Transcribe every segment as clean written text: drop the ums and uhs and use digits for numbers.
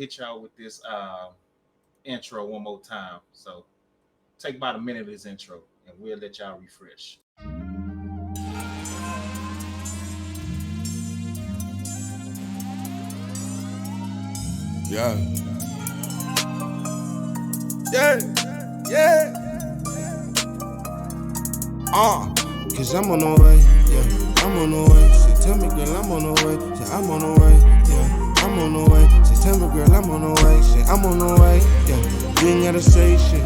hit y'all with this intro one more time. So take about a minute of this intro, and we'll let y'all refresh. Yeah. Yeah. Yeah. Cause I'm on the way. Yeah. I'm on the way. She tell me, girl, I'm on the way. Say, I'm on the way. Yeah. I'm on the way. She tell me, girl, I'm on the way. Say, I'm on the way. Yeah. You ain't gotta say shit.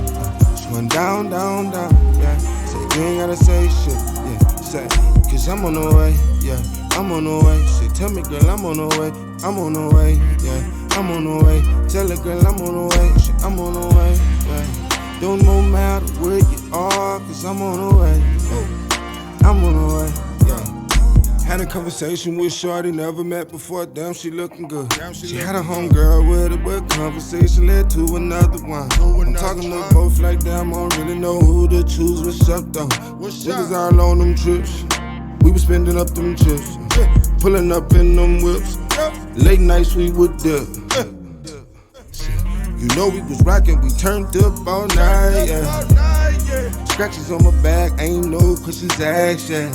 She went down, down, down. Yeah. Say, you ain't gotta say shit. Yeah. Say, cause I'm on the way. Yeah. I'm on the way. She tell me, girl, I'm on the way. I'm on the way. Yeah. I'm on the way. Tell her, girl, I'm on the way. Say, I'm on the way. Yeah. Don't no matter where you are, cause I'm on the way. Yeah. I'm on the way. Yeah. Had a conversation with Shorty, never met before. Damn, she looking good. She had a homegirl with her, but conversation led to another one. I'm talking to both like damn, I don't really know who to choose. What's up though? Niggas all on them trips. We was spending up them chips, pulling up in them whips. Late nights we would dip. You know we was rockin', we turned up all night, yeah. Scratches on my back, ain't no questions asked, yeah.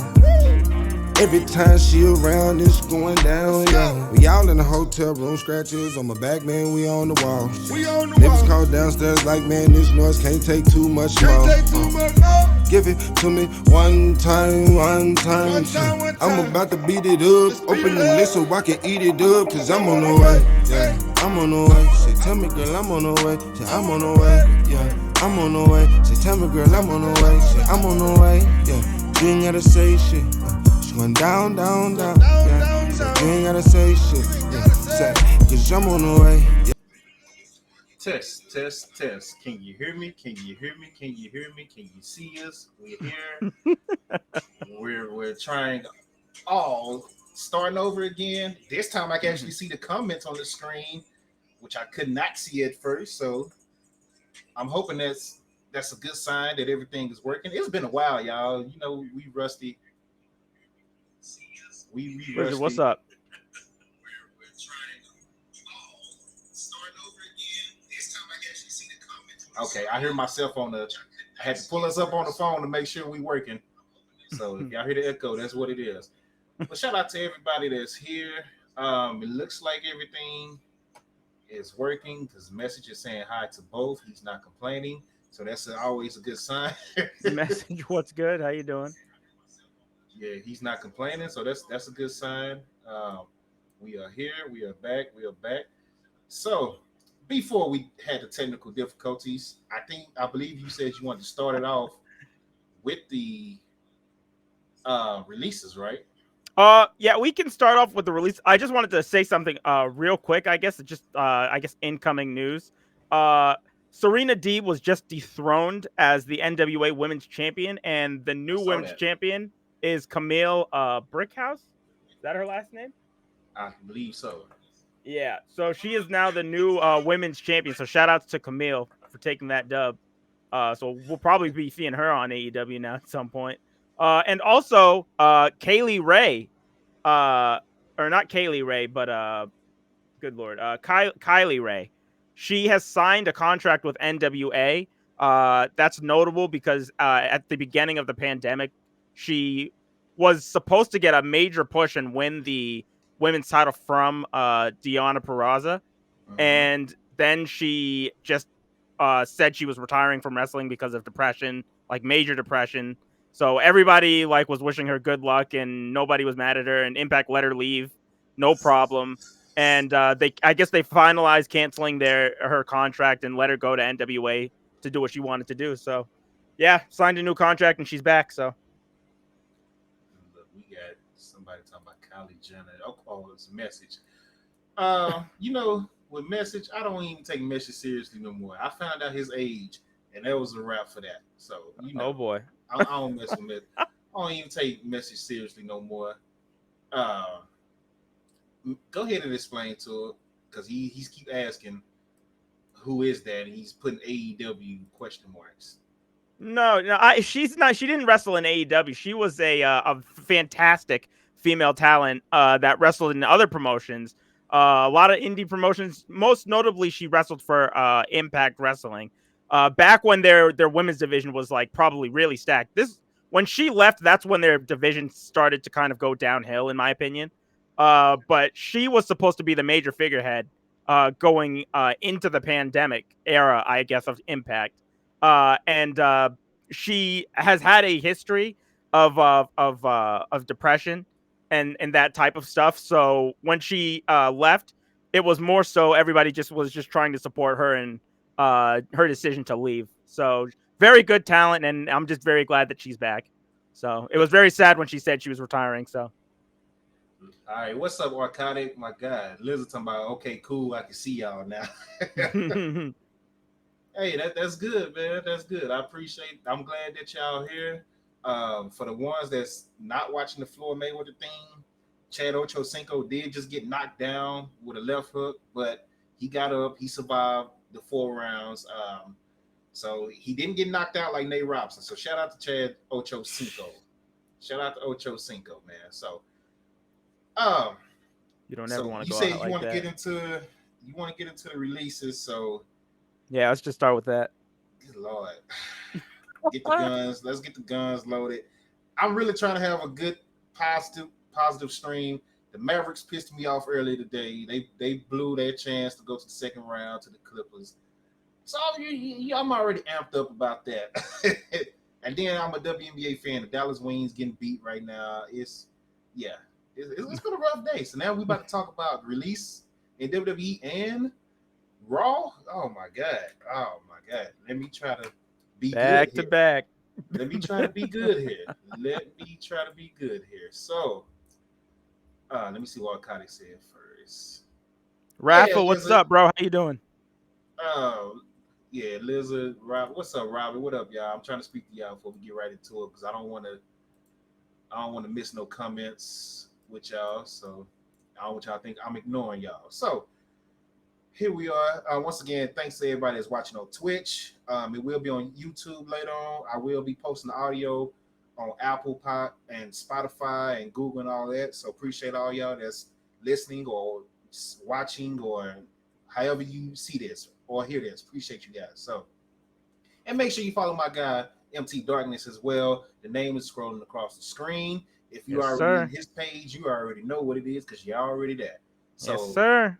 Every time she around, it's going down, yeah. We all in the hotel room, scratches on my back, man, we on the wall. Niggas call downstairs like, man, this noise can't take too much more. Give it to me one time. I'm about to beat it up. Open the list so I can eat it up, cause I'm on the way, yeah. I'm on the way. Say, tell me, girl, I'm on the way. Say, I'm on the way, yeah. I'm on the way. Say, tell me, girl, I'm on the way. Say, I'm on the way, yeah. You ain't gotta say shit. She went down, down, down, yeah. Say, you ain't gotta say shit, yeah. Say, cause I'm on the way, yeah. Test. Can you hear me? Can you hear me? Can you hear me? Can you see us? We're here. we're trying all starting over again. This time I can actually see the comments on the screen, which I could not see at first. So I'm hoping that's a good sign that everything is working. It's been a while, y'all. You know, we rusty. We Richard, rusty. what's up? Okay, I hear myself on the. I had to pull us up on the phone to make sure we working. So if y'all hear the echo, that's what it is. But shout out to everybody that's here. It looks like everything is working because the message is saying hi to both. He's not complaining, so that's always a good sign. Message, what's good? How you doing? Yeah, he's not complaining, so that's a good sign. We are here. We are back. We are back. So before we had the technical difficulties, I believe you said you wanted to start it off with the releases, right? Yeah, we can start off with the release. I just wanted to say something real quick. I guess incoming news. Uh Serena Deeb was just dethroned as the NWA Women's Champion, and the I new saw Women's that. Champion is Camille Brickhouse. Is that her last name? I believe so. Yeah. So she is now the new Women's Champion. So shout outs to Camille for taking that dub. So we'll probably be seeing her on AEW now at some point. And also Kaylee Ray, or not Kaylee Ray, but good lord, Kylie Ray. She has signed a contract with NWA. That's notable because at the beginning of the pandemic, she was supposed to get a major push and win the women's title from Deonna Purrazzo, Mm-hmm. and then she just said she was retiring from wrestling because of depression, like major depression. So everybody like was wishing her good luck, and nobody was mad at her. And Impact let her leave, no problem. And I guess they finalized canceling her contract and let her go to NWA to do what she wanted to do. So, yeah, signed a new contract and she's back. So, Look, we got somebody talking about Kylie Jenner. Oh, it's a message. With message, I don't even take message seriously no more. I found out his age, and that was a wrap for that. So, oh boy, I don't mess with it. I don't even take message seriously no more. Uh, Go ahead and explain to it because he's keep asking who is that, and he's putting AEW question marks. no, she's not. She didn't wrestle in AEW. She was a fantastic female talent that wrestled in other promotions. A lot of indie promotions. Most notably, she wrestled for Impact Wrestling. Back when their women's division was like probably really stacked. When she left, that's when their division started to kind of go downhill, in my opinion. But she was supposed to be the major figurehead going into the pandemic era, I guess, of Impact. And she has had a history of depression and that type of stuff. So when she left, it was more so everybody was just trying to support her and her decision to leave. So very good talent, and I'm just very glad that she's back. So it was very sad when she said she was retiring. So All right, what's up, Arcadic? My God, Liz talking about. Okay, cool. I can see y'all now. Hey, that's good, man. That's good. I appreciate. I'm glad that y'all here. For the ones that's not watching the Floyd Mayweather thing, Chad Ochocinco did just get knocked down with a left hook, but he got up. He survived the 4 rounds. So he didn't get knocked out like Nate Robinson. So shout out to Chad Ochocinco. Shout out to Ochocinco, man. So, you don't ever want to you go said out you like want to that. get into the releases. So, Yeah, let's just start with that. good Lord. Get the guns. Let's get the guns loaded. I'm really trying to have a good positive stream. The Mavericks pissed me off earlier today. They blew their chance to go to the second round to the Clippers. So I'm already amped up about that. And then I'm a WNBA fan. The Dallas Wings getting beat right now. It's been a rough day. So now we about to talk about release in WWE and Raw. Oh my god. Let me try to be Back good to here. back. Let me try to be good here. So, let me see what Akadi said first. Hey, Rafa, what's Lizard. up, bro? How you doing? Yeah, Lizard. Rob, what's up, Robbie? What up, y'all? I'm trying to speak to y'all before we get right into it because I don't want to miss no comments with y'all. So I don't want y'all to think I'm ignoring y'all. So here we are. Once again, thanks to everybody that's watching on Twitch. It will be on YouTube later on. I will be posting the audio on Apple Pod and Spotify and Google and all that. So appreciate all y'all that's listening or watching or however you see this or hear this. Appreciate you guys. So, and make sure you follow my guy MT Darkness as well. The name is scrolling across the screen. If you Yes, already in sir. his page, you already know what it is because you're already there. Yes, So sir.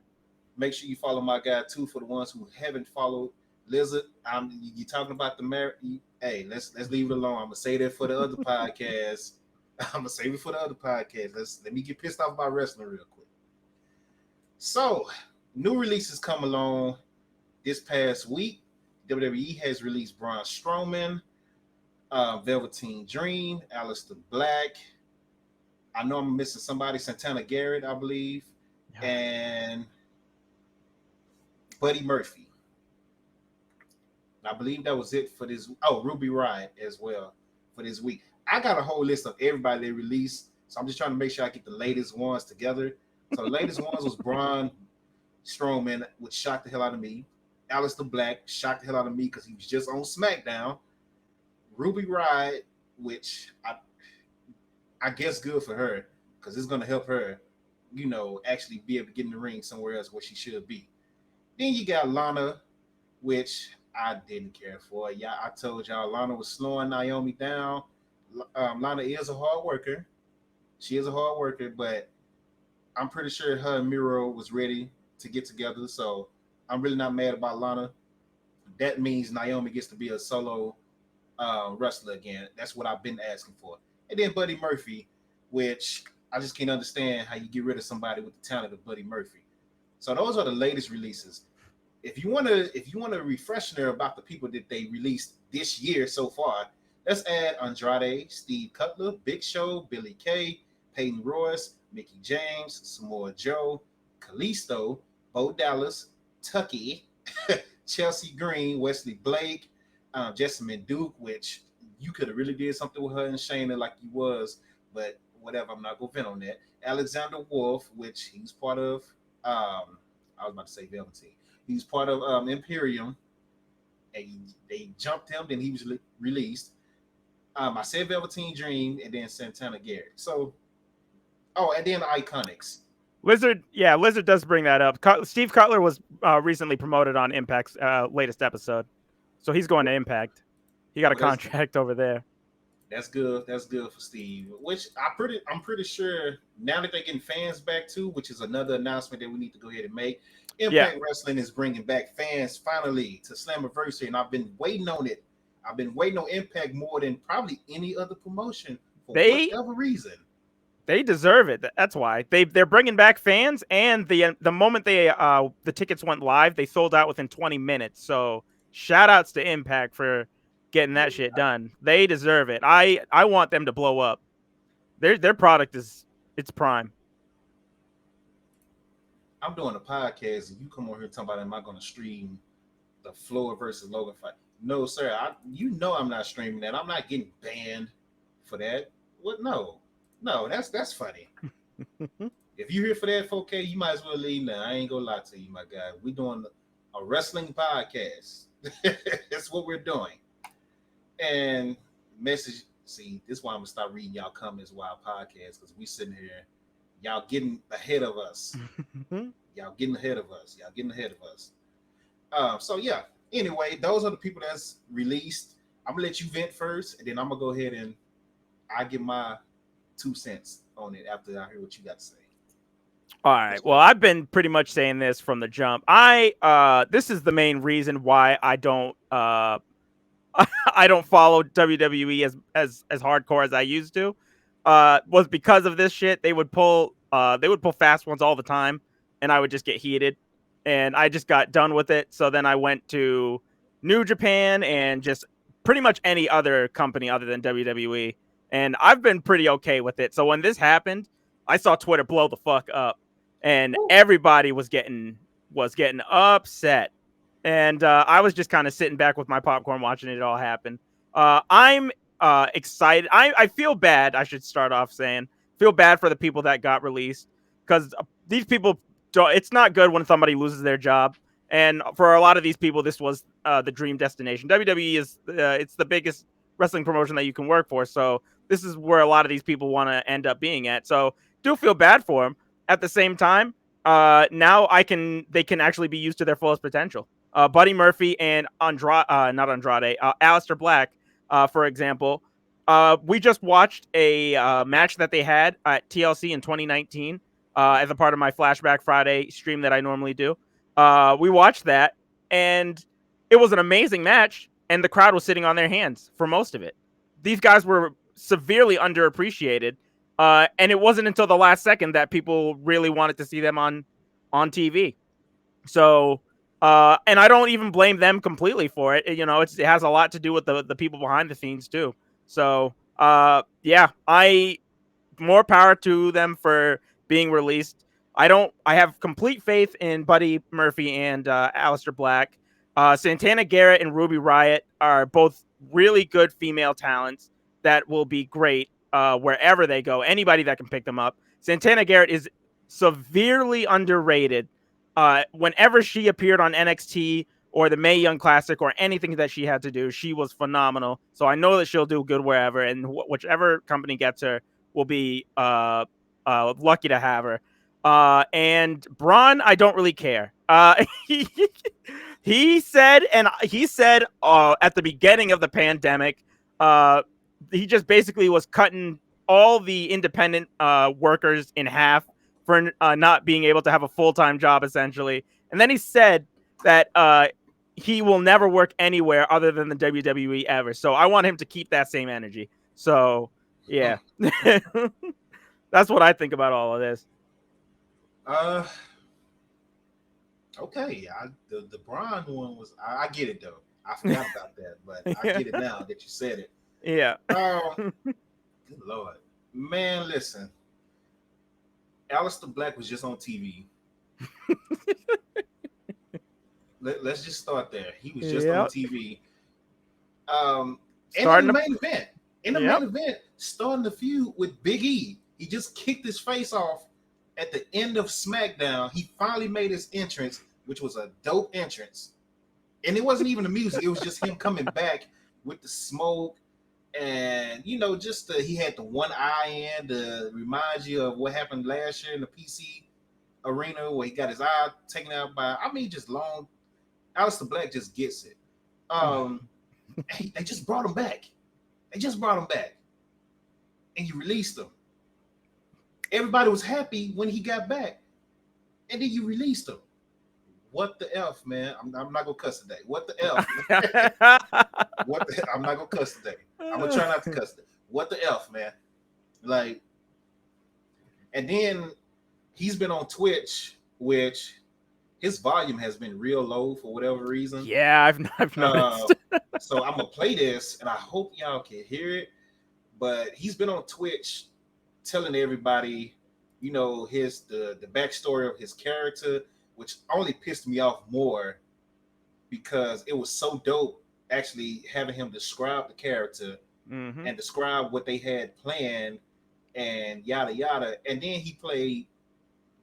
make sure you follow my guy too. For the ones who haven't followed Lizard, you talking about the hey, let's leave it alone. I'm gonna say that for the other podcast. I'm gonna save it for the other podcast. Let me get pissed off about wrestling real quick. So, new releases come along this past week. WWE has released Braun Strowman, Velveteen Dream, Alistair Black. I know I'm missing somebody, Santana Garrett, I believe, and Buddy Murphy. I believe that was it for this. Oh, Ruby Riott as well for this week. I got a whole list of everybody they released, so I'm just trying to make sure I get the latest ones together. So the latest ones was Braun Strowman, which shocked the hell out of me. Alistair Black shocked the hell out of me because he was just on SmackDown. Ruby Riott, which I guess good for her because it's going to help her, actually be able to get in the ring somewhere else where she should be. Then you got Lana, which I didn't care for. Yeah, I told y'all Lana was slowing Naomi down. Lana is a hard worker. She is a hard worker, but I'm pretty sure her and Miro was ready to get together. So I'm really not mad about Lana. That means Naomi gets to be a solo wrestler again. That's what I've been asking for. And then Buddy Murphy, which I just can't understand how you get rid of somebody with the talent of Buddy Murphy. So those are the latest releases. If you want a refresher about the people that they released this year so far, let's add Andrade, Steve Cutler, Big Show, Billy Kay, Peyton Royce, Mickey James, Samoa Joe, Kalisto, Bo Dallas, Tucky, Chelsea Green, Wesley Blake, Jessamine Duke, which you could have really did something with her and Shayna like you was, but whatever, I'm not going to vent on that. Alexander Wolf, which he was part of, I was about to say Velveteen. He was part of Imperium, and they jumped him, then he was released. I said Velveteen Dream, and then Santana Garrett. So, and then the Iconics. Lizard does bring that up. Steve Cutler was recently promoted on Impact's latest episode, so he's going to Impact. He got a Well, contract over there. that's good. That's good for Steve. Which I'm pretty sure now that they're getting fans back too, which is another announcement that we need to go ahead and make. Yeah. Impact Wrestling is bringing back fans finally to Slammiversary, and I've been waiting on it. I've been waiting on Impact more than probably any other promotion for whatever reason. They deserve it. That's why they're bringing back fans, and the moment the tickets went live, they sold out within 20 minutes. So shout outs to Impact for getting that shit done. They deserve it. I want them to blow up. Their product it's prime. I'm doing a podcast, and you come over here talking about, am I going to stream the Floyd versus Logan fight? No, sir. I'm not streaming that. I'm not getting banned for that. What? No, that's funny. If you're here for that 4K, you might as well leave now. I ain't gonna lie to you, my guy. We're doing a wrestling podcast. That's what we're doing. And message. See, this is why I'm gonna start reading y'all comments while podcast, because we sitting here, y'all getting ahead of us. Y'all getting ahead of us. So yeah. Anyway, those are the people that's released. I'm gonna let you vent first, and then I'm gonna go ahead and I give my 2 cents on it after I hear what you got to say. All right. Well, I've been pretty much saying this from the jump. This is the main reason why I don't I don't follow WWE as hardcore as I used to. Was because of this shit. They would pull fast ones all the time, and I would just get heated, and I just got done with it. So then I went to New Japan and just pretty much any other company other than WWE, and I've been pretty okay with it. So when this happened, I saw Twitter blow the fuck up, and everybody was getting upset. And I was just kind of sitting back with my popcorn watching it all happen. I'm excited. I feel bad. I should start off saying feel bad for the people that got released, because these people it's not good when somebody loses their job. And for a lot of these people, this was the dream destination. WWE is it's the biggest wrestling promotion that you can work for. So this is where a lot of these people want to end up being at. So do feel bad for them. At the same time, now they can actually be used to their fullest potential. Buddy Murphy and Alistair Black, for example. We just watched a match that they had at TLC in 2019 as a part of my Flashback Friday stream that I normally do. We watched that, and it was an amazing match, and the crowd was sitting on their hands for most of it. These guys were severely underappreciated, and it wasn't until the last second that people really wanted to see them on TV. So, and I don't even blame them completely for it. You know, it has a lot to do with the people behind the scenes too. So, yeah, more power to them for being released. I have complete faith in Buddy Murphy and Alistair Black. Santana Garrett and Ruby Riott are both really good female talents that will be great wherever they go. Anybody that can pick them up. Santana Garrett is severely underrated. Whenever she appeared on NXT or the Mae Young Classic or anything that she had to do, she was phenomenal. So I know that she'll do good wherever, and whichever company gets her will be lucky to have her. And Braun, I don't really care. He said at the beginning of the pandemic, he just basically was cutting all the independent workers in half for not being able to have a full-time job, essentially. And then he said that he will never work anywhere other than the WWE ever. So I want him to keep that same energy. So, yeah. That's what I think about all of this. Okay. The Braun one was, I get it though. I forgot about that, but I get it now that you said it. Yeah. Good Lord. Man, listen. Alistair Black was just on TV. Let's just start there. He was just on TV. In the main event. Main event, starting the feud with Big E. He just kicked his face off at the end of Smackdown. He finally made his entrance, which was a dope entrance. And it wasn't even the music. It was just him coming back with the smoke. And, you know, he had the one eye in to remind you of what happened last year in the PC arena where he got his eye taken out by, I mean, just long. Alistair Black just gets it. They just brought him back. And you released him. Everybody was happy when he got back, and then you released him. What the F, man? I'm not gonna cuss today. What the F? I'm not gonna cuss today. I'm gonna try not to cuss today. What the F, man? Like, and then he's been on Twitch, which his volume has been real low for whatever reason. Yeah, I've noticed. So I'm gonna play this, and I hope y'all can hear it. But he's been on Twitch telling everybody, you know, the backstory of his character, which only pissed me off more because it was so dope actually having him describe the character and describe what they had planned and yada yada. And then he played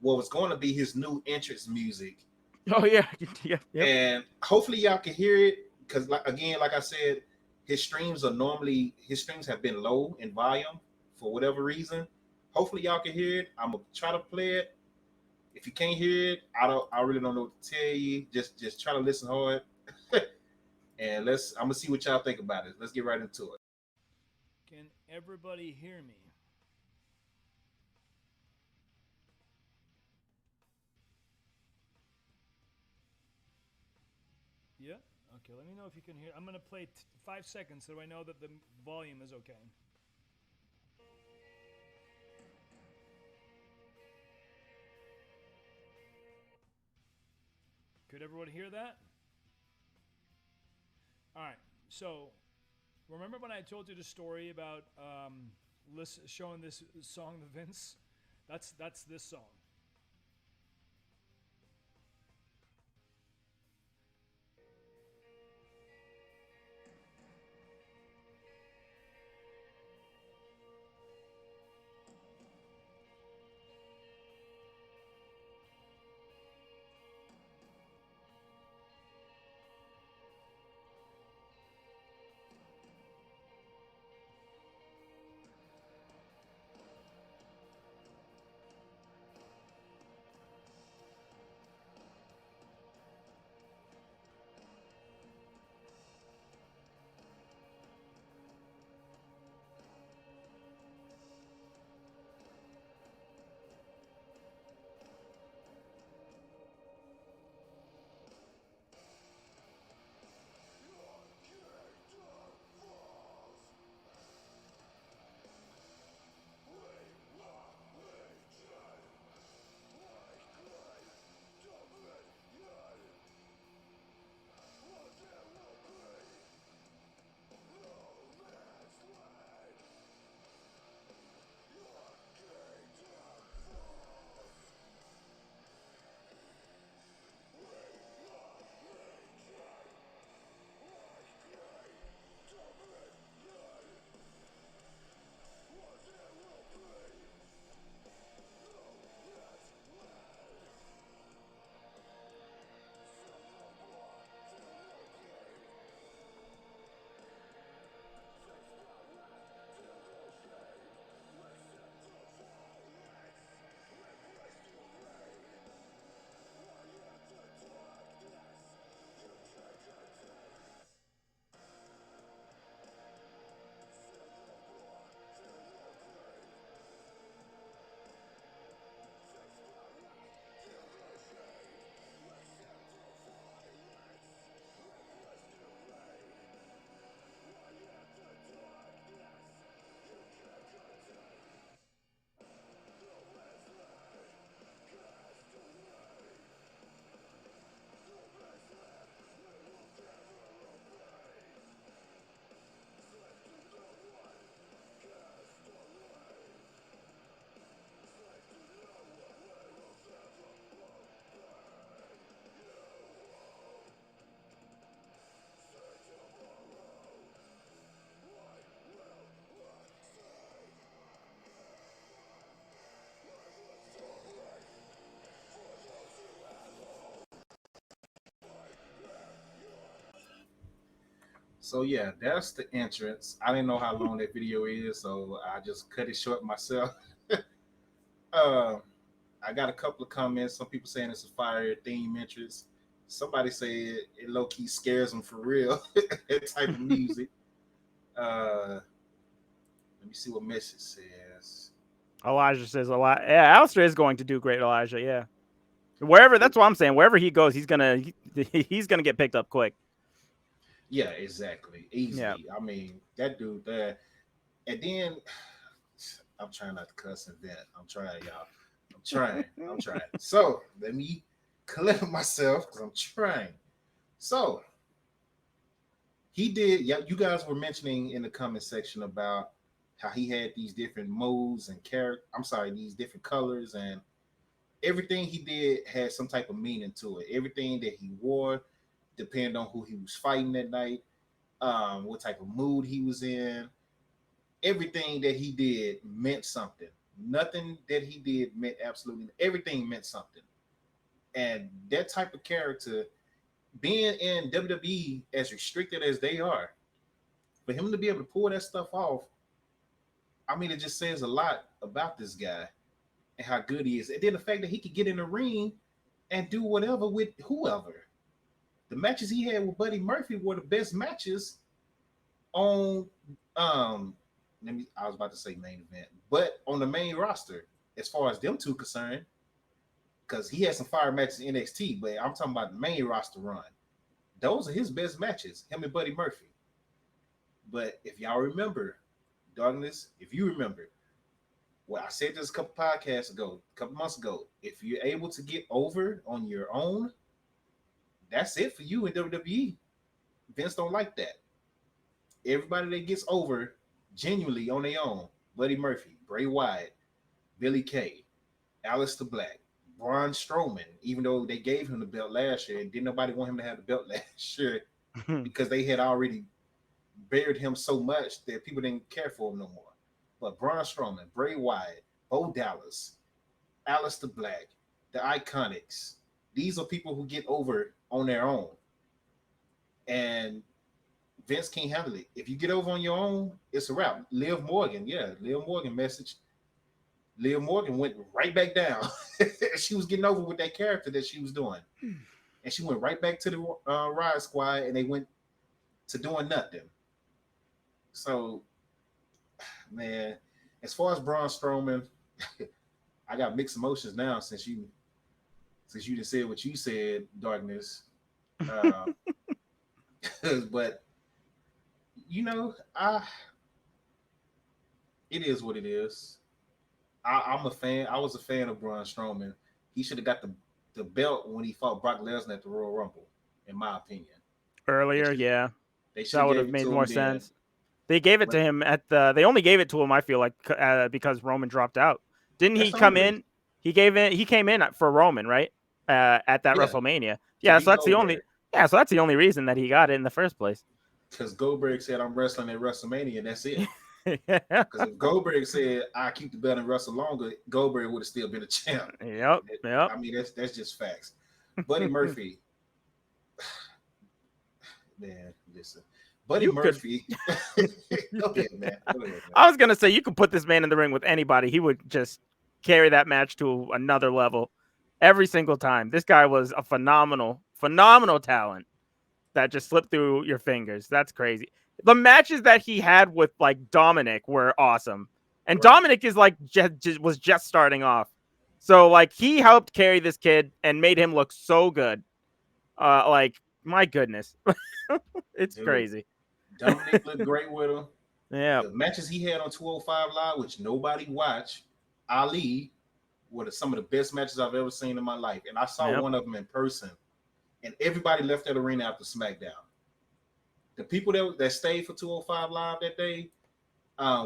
what was going to be his new entrance music. Oh yeah. And hopefully y'all can hear it because, like I said, his streams have been low in volume for whatever reason. Hopefully y'all can hear it. I'm gonna try to play it. If you can't hear it, I really don't know what to tell you. Just try to listen hard. And I'm gonna see what y'all think about it. Let's get right into it. Can everybody hear me? Yeah? Okay, let me know if you can hear. I'm going to play 5 seconds so I know that the volume is okay. Could everyone hear that? All right, so remember when I told you the story about showing this song to Vince? That's this song. So yeah, that's the entrance. I didn't know how long that video is, so I just cut it short myself. uh, I got a couple of comments. Some people saying it's a fire theme entrance. Somebody say it low key scares them for real. That type of music. Let me see what message says. Elijah says a lot. Yeah, Alistair is going to do great, Elijah. Yeah. Wherever, that's what I'm saying. Wherever he goes, he's gonna get picked up quick. Yeah, exactly. Yeah. Easily. I mean, that dude there. And then I'm trying not to cuss and vent. I'm trying, y'all. I'm trying. I'm trying. So let me collect myself because I'm trying. So he did. Yeah, you guys were mentioning in the comment section about how he had these different modes and character. I'm sorry, these different colors and everything he did had some type of meaning to it. Everything that he wore depended on who he was fighting that night, what type of mood he was in. Everything that he did meant something. Nothing that he did meant absolutely everything meant something. And that type of character, being in WWE as restricted as they are, for him to be able to pull that stuff off, I mean, it just says a lot about this guy and how good he is. And then the fact that he could get in the ring and do whatever with whoever. The matches he had with Buddy Murphy were the best matches on I was about to say main event, but on the main roster, as far as them two concerned, because he had some fire matches in NXT, but I'm talking about the main roster run. Those are his best matches, him and Buddy Murphy. But if y'all remember, Douglas, if you remember, well, I said this a couple podcasts ago, a couple months ago. If you're able to get over on your own, that's it for you in WWE. Vince don't like that. Everybody that gets over genuinely on their own, Buddy Murphy, Bray Wyatt, Billy Kay, Alistair Black, Braun Strowman, even though they gave him the belt last year, and didn't nobody want him to have the belt last year because they had already buried him so much that people didn't care for him no more. But Braun Strowman, Bray Wyatt, Bo Dallas, Alistair Black, the Iconics, these are people who get over on their own. And Vince can't handle it. If you get over on your own, it's a wrap. Liv Morgan, Liv Morgan message. Liv Morgan went right back down. She was getting over with that character that she was doing. And she went right back to the Riot Squad and they went to doing nothing. So, man, as far as Braun Strowman, I got mixed emotions now since you didn't say what you said, Darkness. But you know, it is what it is. I'm a fan. I was a fan of Braun Strowman. He should have got the belt when he fought Brock Lesnar at the Royal Rumble, in my opinion. Earlier, yeah, They should that would have have gave it made to more him then. sense. They gave it But to him They only gave it to him, I feel like, because Roman dropped out. Didn't that's he the come only reason. in? He came in for Roman, right? At that Yeah, WrestleMania. to Yeah, beat so that's the only. Goldberg. Yeah, so that's the only reason that he got it in the first place. Because Goldberg said, I'm wrestling at WrestleMania, and that's it. Yeah. Because if Goldberg said, I keep the belt and wrestle longer, Goldberg would have still been a champ. Yep. I mean, that's just facts. Buddy Murphy, man, listen. Buddy You could. Murphy. Go ahead, man. Go ahead, man. I was gonna say you could put this man in the ring with anybody. He would just carry that match to another level every single time. This guy was a phenomenal talent that just slipped through your fingers. That's crazy. The matches that he had with like Dominic were awesome, and Right. Dominic is like was just starting off, so like he helped carry this kid and made him look so good. Like my goodness, it's Dude, crazy. Dominic looked great with him. Yeah, The matches he had on 205 Live, which nobody watched, Ali, were some of the best matches I've ever seen in my life. And I saw Yep. one of them in person, and everybody left that arena after SmackDown. The people that stayed for 205 Live that day,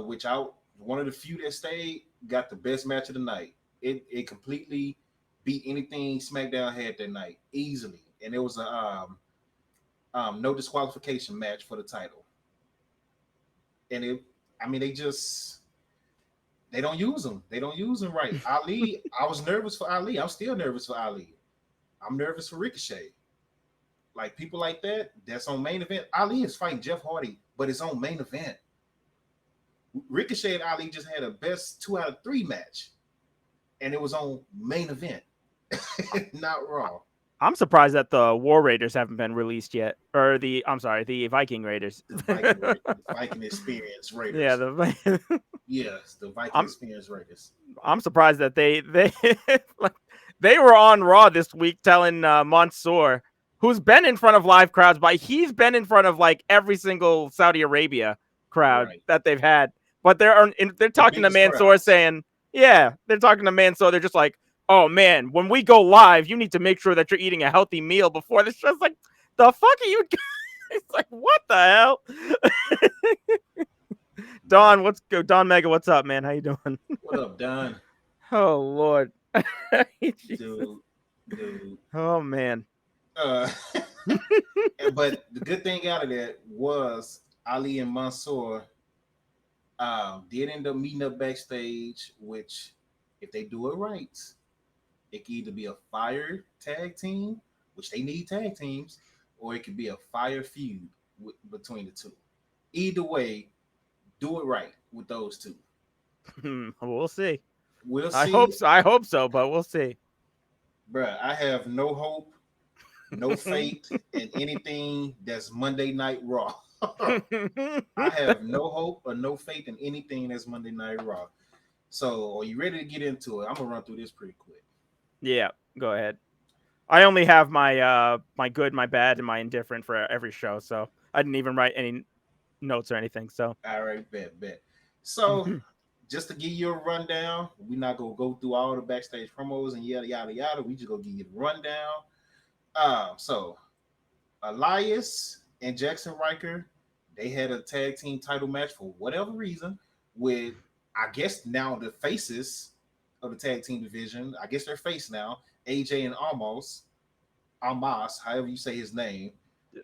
which I one of the few that stayed, got the best match of the night. It completely beat anything SmackDown had that night easily, and it was a no disqualification match for the title. And they don't use them. They don't use them right. Ali, I was nervous for Ali. I'm still nervous for Ali. I'm nervous for Ricochet. Like people like that's on main event. Ali is fighting Jeff Hardy, but it's on main event. Ricochet and Ali just had a best 2 out of 3 match. and it was on main event, not Raw. I'm surprised that the War Raiders haven't been released yet, or the Viking Raiders. The Viking Experience Yeah, Raiders. the Yes, the Viking I'm Experience Raiders. I'm surprised that like, they were on Raw this week telling Mansoor, who's been in front of live crowds, but he's been in front of like every single Saudi Arabia crowd Right. that they've had. But they're The talking to biggest Mansoor crowds. saying, yeah, they're talking to Mansoor. They're just like, oh man, when we go live, you need to make sure that you're eating a healthy meal before this. Just like, the fuck are you? It's like, what the hell? Don, what's go? Don Mega, what's up, man? How you doing? What up, Don? Oh Lord, Jesus. Dude. Oh man. Uh, but the good thing out of that was Ali and Mansoor did end up meeting up backstage, which, if they do it right, it could either be a fire tag team, which they need tag teams, or it could be a fire feud between the two. Either way, do it right with those two. We'll see. We'll I see. hope so. I hope so, but we'll see. Bruh, I have no hope, no faith in anything that's Monday Night Raw. I have no hope or no faith in anything that's Monday Night Raw. So, are you ready to get into it? I'm gonna run through this pretty quick. Yeah, go ahead. I only have my my good, my bad, and my indifferent for every show, so I didn't even write any notes or anything. So All right, bet. So, just to give you a rundown, we're not gonna go through all the backstage promos and yada yada yada. We just gonna give you the rundown. So Elias and Jackson Riker, they had a tag team title match for whatever reason with, I guess, now the faces of the tag team division. I guess they're face now. AJ and Almas, however you say his name.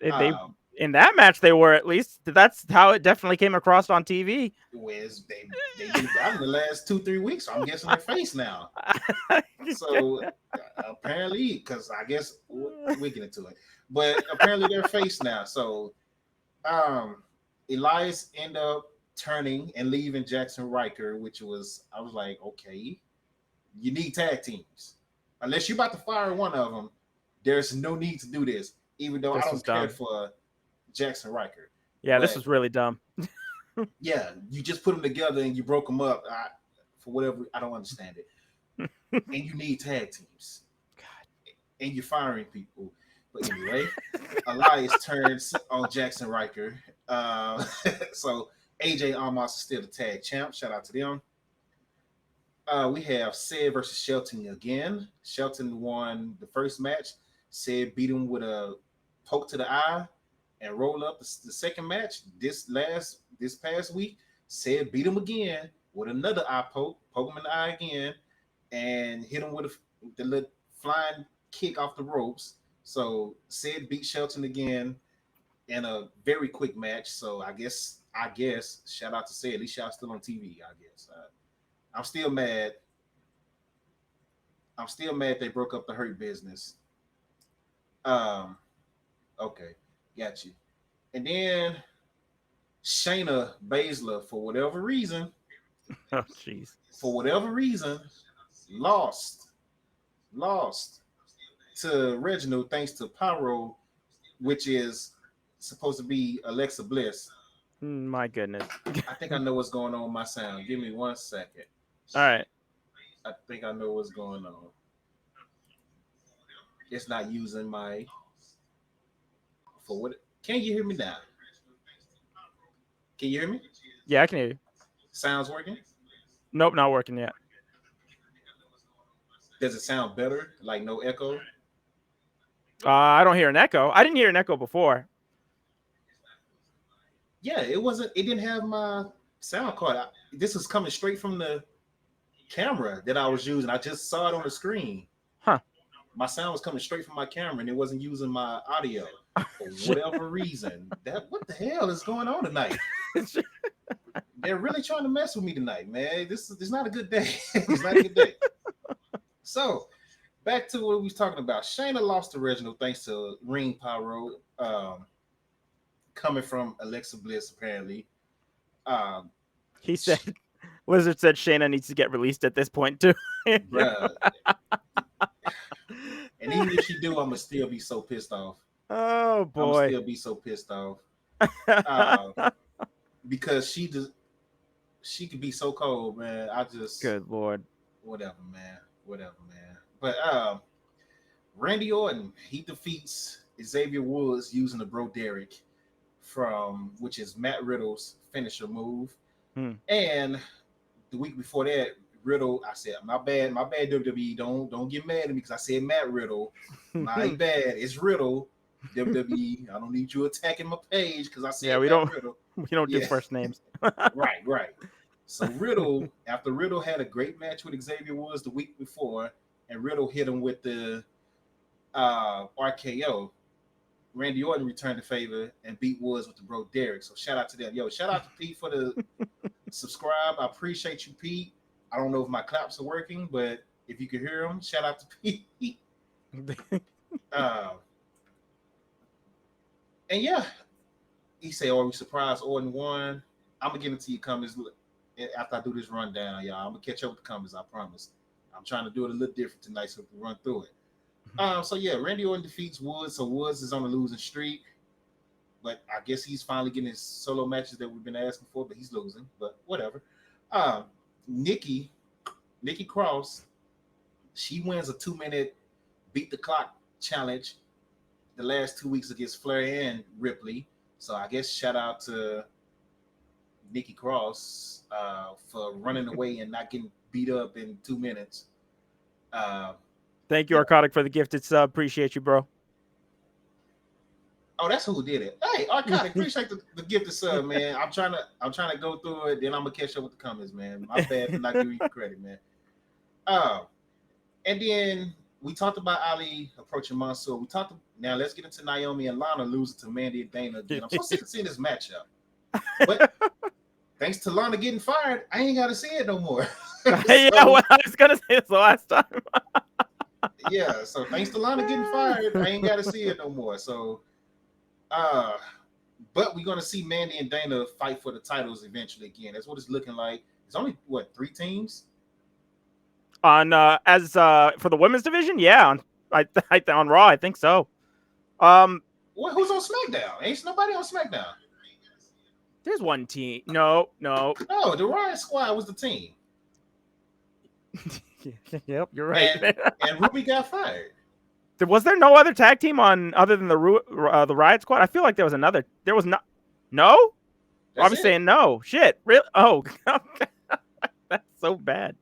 they in that match they were, at least that's how it definitely came across on TV. Whereas they've been battling the last 2-3 weeks, so I'm guessing they're face now. So apparently, because I guess we get into it, but apparently they're face now. So Elias end up turning and leaving Jackson Riker, which was, I was like, okay, you need tag teams. Unless you're about to fire one of them, there's no need to do this. Even though This I was don't care dumb. for Jackson Riker. Yeah, this But was really dumb. yeah, you just put them together and you broke them up. For whatever, I don't understand it. And you need tag teams. And you're firing people. But anyway, Elias turns on Jackson Riker. So AJ Almas is still the tag champ. Shout out to them. We have Sid versus Shelton again. Shelton won the first match. Sid beat him with a poke to the eye and roll up the second match. This past week, Sid beat him again with another eye poke him in the eye again, and hit him with the little flying kick off the ropes. So Sid beat Shelton again in a very quick match. So I guess shout out to Sid. At least y'all still on TV. I guess I'm still mad. They broke up the Hurt Business. Okay, got you. And then Shayna Baszler, for whatever reason, Oh jeez. lost to Reginald thanks to Pyro, which is supposed to be Alexa Bliss. My goodness. I think I know what's going on with my sound. Give me 1 second. All right. I think I know what's going on. It's not using my for what? Can you hear me now? Can you hear me? Yeah, I can hear you. Sounds working? Nope, not working yet. Does it sound better? Like no echo? I don't hear an echo. I didn't hear an echo before. Yeah, it wasn't. It didn't have my sound card. This is coming straight from the camera that I was using. I just saw it on the screen. Huh. My sound was coming straight from my camera, and it wasn't using my audio for whatever reason. What the hell is going on tonight? They're really trying to mess with me tonight, man. This is not a good day. It's not a good day. So, back to what we was talking about. Shayna lost to Reginald thanks to Ring Pyro, coming from Alexa Bliss, apparently. He said Lizard said Shayna needs to get released at this point too. Bruh. And even if she do, I'ma still be so pissed off. Oh I'ma boy. still be so pissed off. Uh, because she could be so cold, man. I just Good lord. whatever, man. Whatever, man. But Randy Orton, he defeats Xavier Woods using the Bro Derek from which is Matt Riddle's finisher move. And the week before that, Riddle, I said, my bad, WWE. Don't get mad at me because I said Matt Riddle. My bad. It's Riddle. WWE. I don't need you attacking my page because I said Matt Riddle. We don't do first names. Right. So Riddle, after Riddle had a great match with Xavier Woods the week before, and Riddle hit him with the RKO, Randy Orton returned the favor and beat Woods with the Bro Derek. So shout out to them. Yo, shout out to Pete for the subscribe. I appreciate you, Pete. I don't know if my claps are working, but if you can hear them, shout out to Pete. And yeah, he say, "Oh, we surprised Orton won." I'm gonna get into your comments after I do this rundown, y'all. I'm gonna catch up with the comments. I promise. I'm trying to do it a little different tonight, so we can run through it. So yeah, Randy Orton defeats Woods. So Woods is on a losing streak, but I guess he's finally getting his solo matches that we've been asking for, but he's losing. But whatever. Nikki Cross, she wins a 2-minute beat the clock challenge the last 2 weeks against Flair and Ripley. So I guess shout out to Nikki Cross for running away and not getting beat up in 2 minutes. Thank you, Arcadic, for the gifted sub. Appreciate you, bro. Oh, that's who did it. Hey, Arcadic, appreciate the gifted sub, man. I'm trying to go through it, then I'm gonna catch up with the comments, man. My bad for not giving you credit, man. And then we talked about Ali approaching Mansoor. Now let's get into Naomi and Lana losing to Mandy and Dana again. I'm so sick of seeing this matchup. But thanks to Lana getting fired, I ain't gotta see it no more. Yeah, what I was gonna say this the last time. Yeah, so thanks to Lana getting fired, I ain't gotta see it no more. So but we're gonna see Mandy and Dana fight for the titles eventually again. That's what it's looking like. It's only 3 teams? On as for the women's division, yeah. On Raw, I think so. Who's on SmackDown? Ain't nobody on SmackDown. There's one team. No. No, the Riot Squad was the team. Yep, you're right. And Ruby got fired. Was there no other tag team on other than the Riot Squad? I feel like there was another. There was not. No. I'm saying no. Shit. Really? Oh, that's so bad.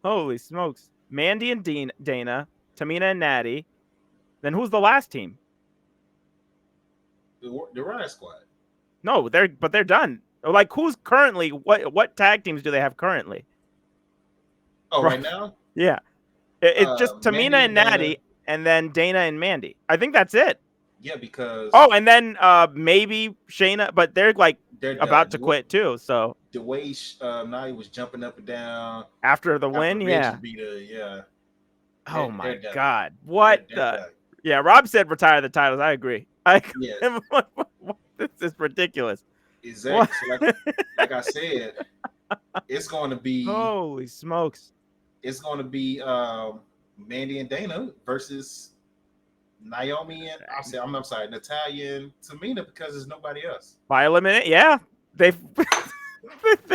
Holy smokes! Mandy and Dana, Tamina and Natty. Then who's the last team? The Riot Squad. No, they're done. Like, who's currently what tag teams do they have currently? Oh, right now? Yeah, it's just Tamina Mandy and Natty, and then Dana and Mandy. I think that's it. Yeah, because and then maybe Shayna, but they're about to quit too. So the way Natty was jumping up and down after the win, yeah. Oh my God! What the? Yeah, Rob said retire the titles. I agree. Yeah. This is ridiculous. Exactly. So like I said, it's going to be. Holy smokes! It's going to be Mandy and Dana versus Naomi and I'm sorry, Natalya and Tamina because there's nobody else. By eliminate, yeah, they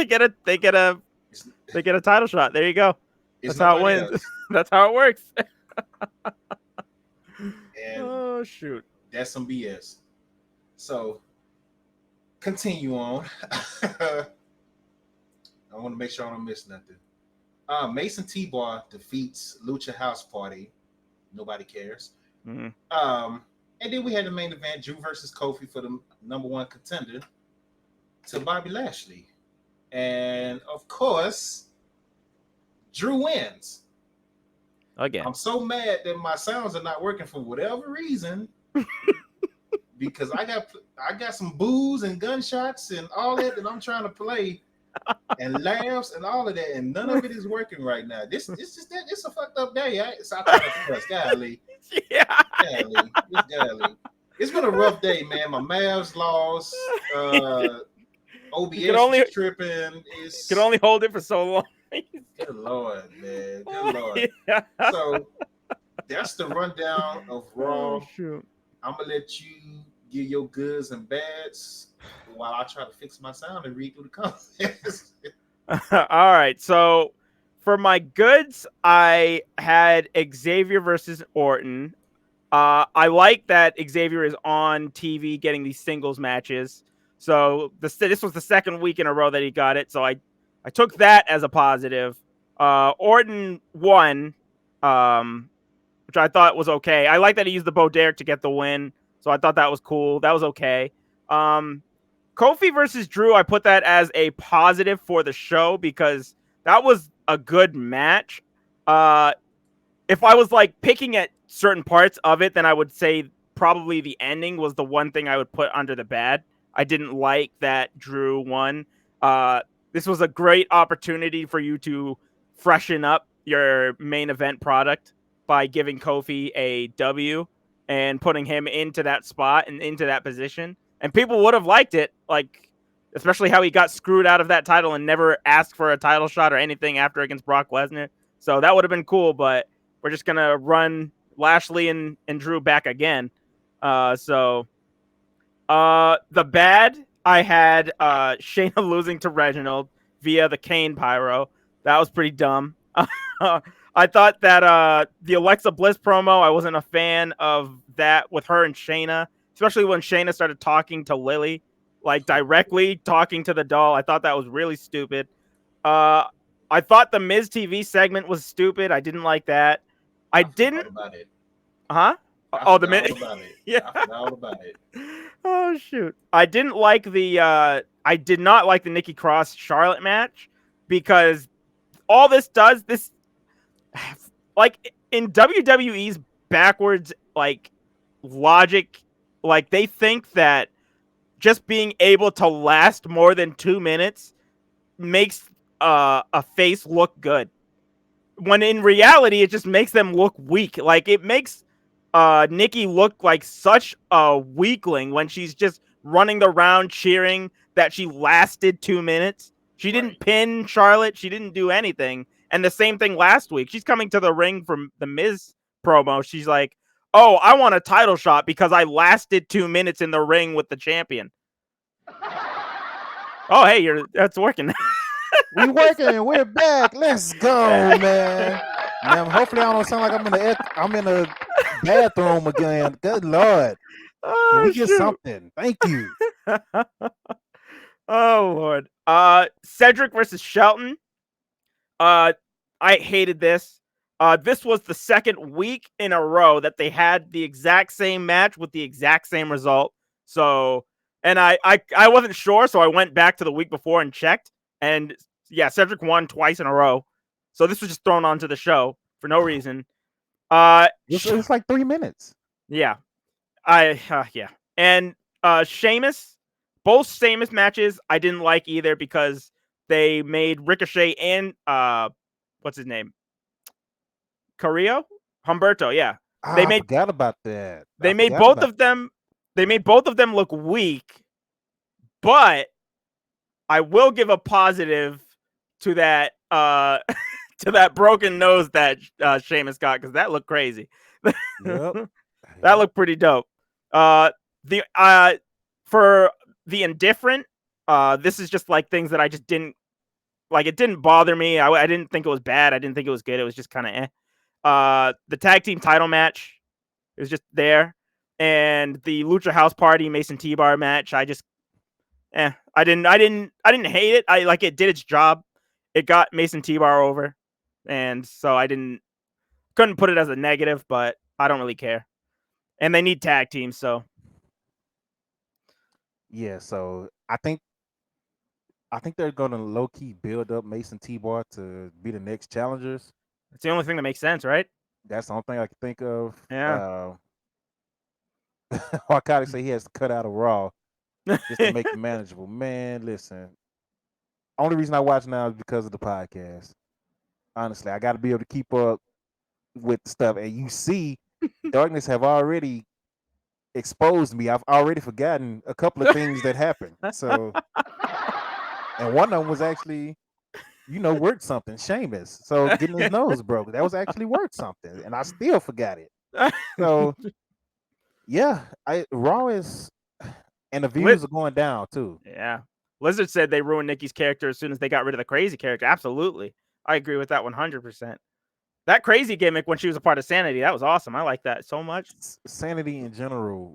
get a title shot. There you go. That's how it wins. That's how it works. And oh shoot, that's some BS. So continue on. I want to make sure I don't miss nothing. Mason T-Bar defeats Lucha House Party. Nobody cares. Mm-hmm. And then we had the main event, Drew versus Kofi for the #1 contender to Bobby Lashley. And of course, Drew wins. Again. I'm so mad that my sounds are not working for whatever reason. Because I got some boos and gunshots and all that I'm trying to play. And laughs and all of that, and none of it is working right now. It's a fucked up day. It's golly. Yeah. Golly. It's been a rough day, man. My Mavs lost. He could OBS only was tripping. could It's only hold it for so long. good lord, man. Good lord. Yeah. So that's the rundown of Oh Raw. shoot. I'm gonna let you give your goods and bads while I try to fix my sound and read through the comments. All right. So for my goods, I had Xavier versus Orton. I like that Xavier is on TV getting these singles matches. So this was the second week in a row that he got it. So I took that as a positive. Orton won, which I thought was okay. I like that he used the Bo Derek to get the win. So I thought that was cool. That was okay. Um, Kofi versus Drew, I put that as a positive for the show because that was a good match. Uh, if I was like picking at certain parts of it, then I would say probably the ending was the one thing I would put under the bad. I didn't like that Drew won. Uh, this was a great opportunity for you to freshen up your main event product by giving Kofi a W and putting him into that spot and into that position. And people would have liked it, like especially how he got screwed out of that title and never asked for a title shot or anything after against Brock Lesnar. So that would have been cool, but we're just gonna run Lashley and Drew back again. So the bad I had Shayna losing to Reginald via the Kane Pyro. That was pretty dumb. I thought that the Alexa Bliss promo, I wasn't a fan of that with her and Shayna, especially when Shayna started talking to Lily, like directly talking to the doll. I thought that was really stupid. Uh, I thought the Miz TV segment was stupid. I didn't like that. I I forgot all didn't, about it. huh? I Oh, the forgot Miz. all about it. Yeah. I forgot all about it. Oh shoot. I didn't like the I did not like the Nikki Cross Charlotte match because all this does this like in WWE's backwards like logic, like they think that just being able to last more than 2 minutes makes a face look good. When in reality it just makes them look weak. Like it makes Nikki look like such a weakling when she's just running the round cheering that she lasted 2 minutes. She Right. didn't pin Charlotte. She didn't do anything. And the same thing last week. She's coming to the ring from the Miz promo. She's like, "Oh, I want a title shot because I lasted 2 minutes in the ring with the champion." Oh, hey, that's working. We working. We're back. Let's go, man. Now, hopefully, I don't sound like I'm in a bathroom again. Good lord. Can Oh, we get shoot. something? Thank you. Oh Lord. Cedric versus Shelton. I hated this. This was the second week in a row that they had the exact same match with the exact same result. So, and I wasn't sure, so I went back to the week before and checked, and yeah, Cedric won twice in a row. So this was just thrown onto the show for no reason. It's like 3 minutes. Yeah, yeah, and Sheamus, both Sheamus matches I didn't like either because they made Ricochet and what's his name, Carrillo, Humberto, yeah, they I made forgot about that. they I made forgot both about of them they made both of them look weak, but I will give a positive to that to that broken nose that Sheamus got because that looked crazy. Yep. That looked pretty dope. The For the indifferent, this is just like things that I just didn't like. It didn't bother me. I didn't think it was bad. I didn't think it was good. It was just kind of the tag team title match is just there, and the Lucha House Party Mason T-Bar match. I just I didn't hate it. I like it did its job. It got Mason T-Bar over, and so I couldn't put it as a negative, but I don't really care. And they need tag teams, so Yeah, so I think they're gonna low key build up Mason T-Bar to be the next challengers. it's the only thing that makes sense, right? That's the only thing I can think of. Yeah. I gotta say he has to cut out of Raw just to make it manageable. Man, listen. Only reason I watch now is because of the podcast. Honestly, I got to be able to keep up with stuff. And you see, darkness have already exposed me. I've already forgotten a couple of things that happened. So and one of them was actually, worth something. Sheamus, so getting his nose broke, that was actually worth something, and I still forgot it. So yeah, Raw is, and the views are going down too. Yeah. Lizard said they ruined Nikki's character as soon as they got rid of the crazy character. Absolutely. I agree with that 100%. That crazy gimmick when she was a part of Sanity, that was awesome. I like that so much. Sanity in general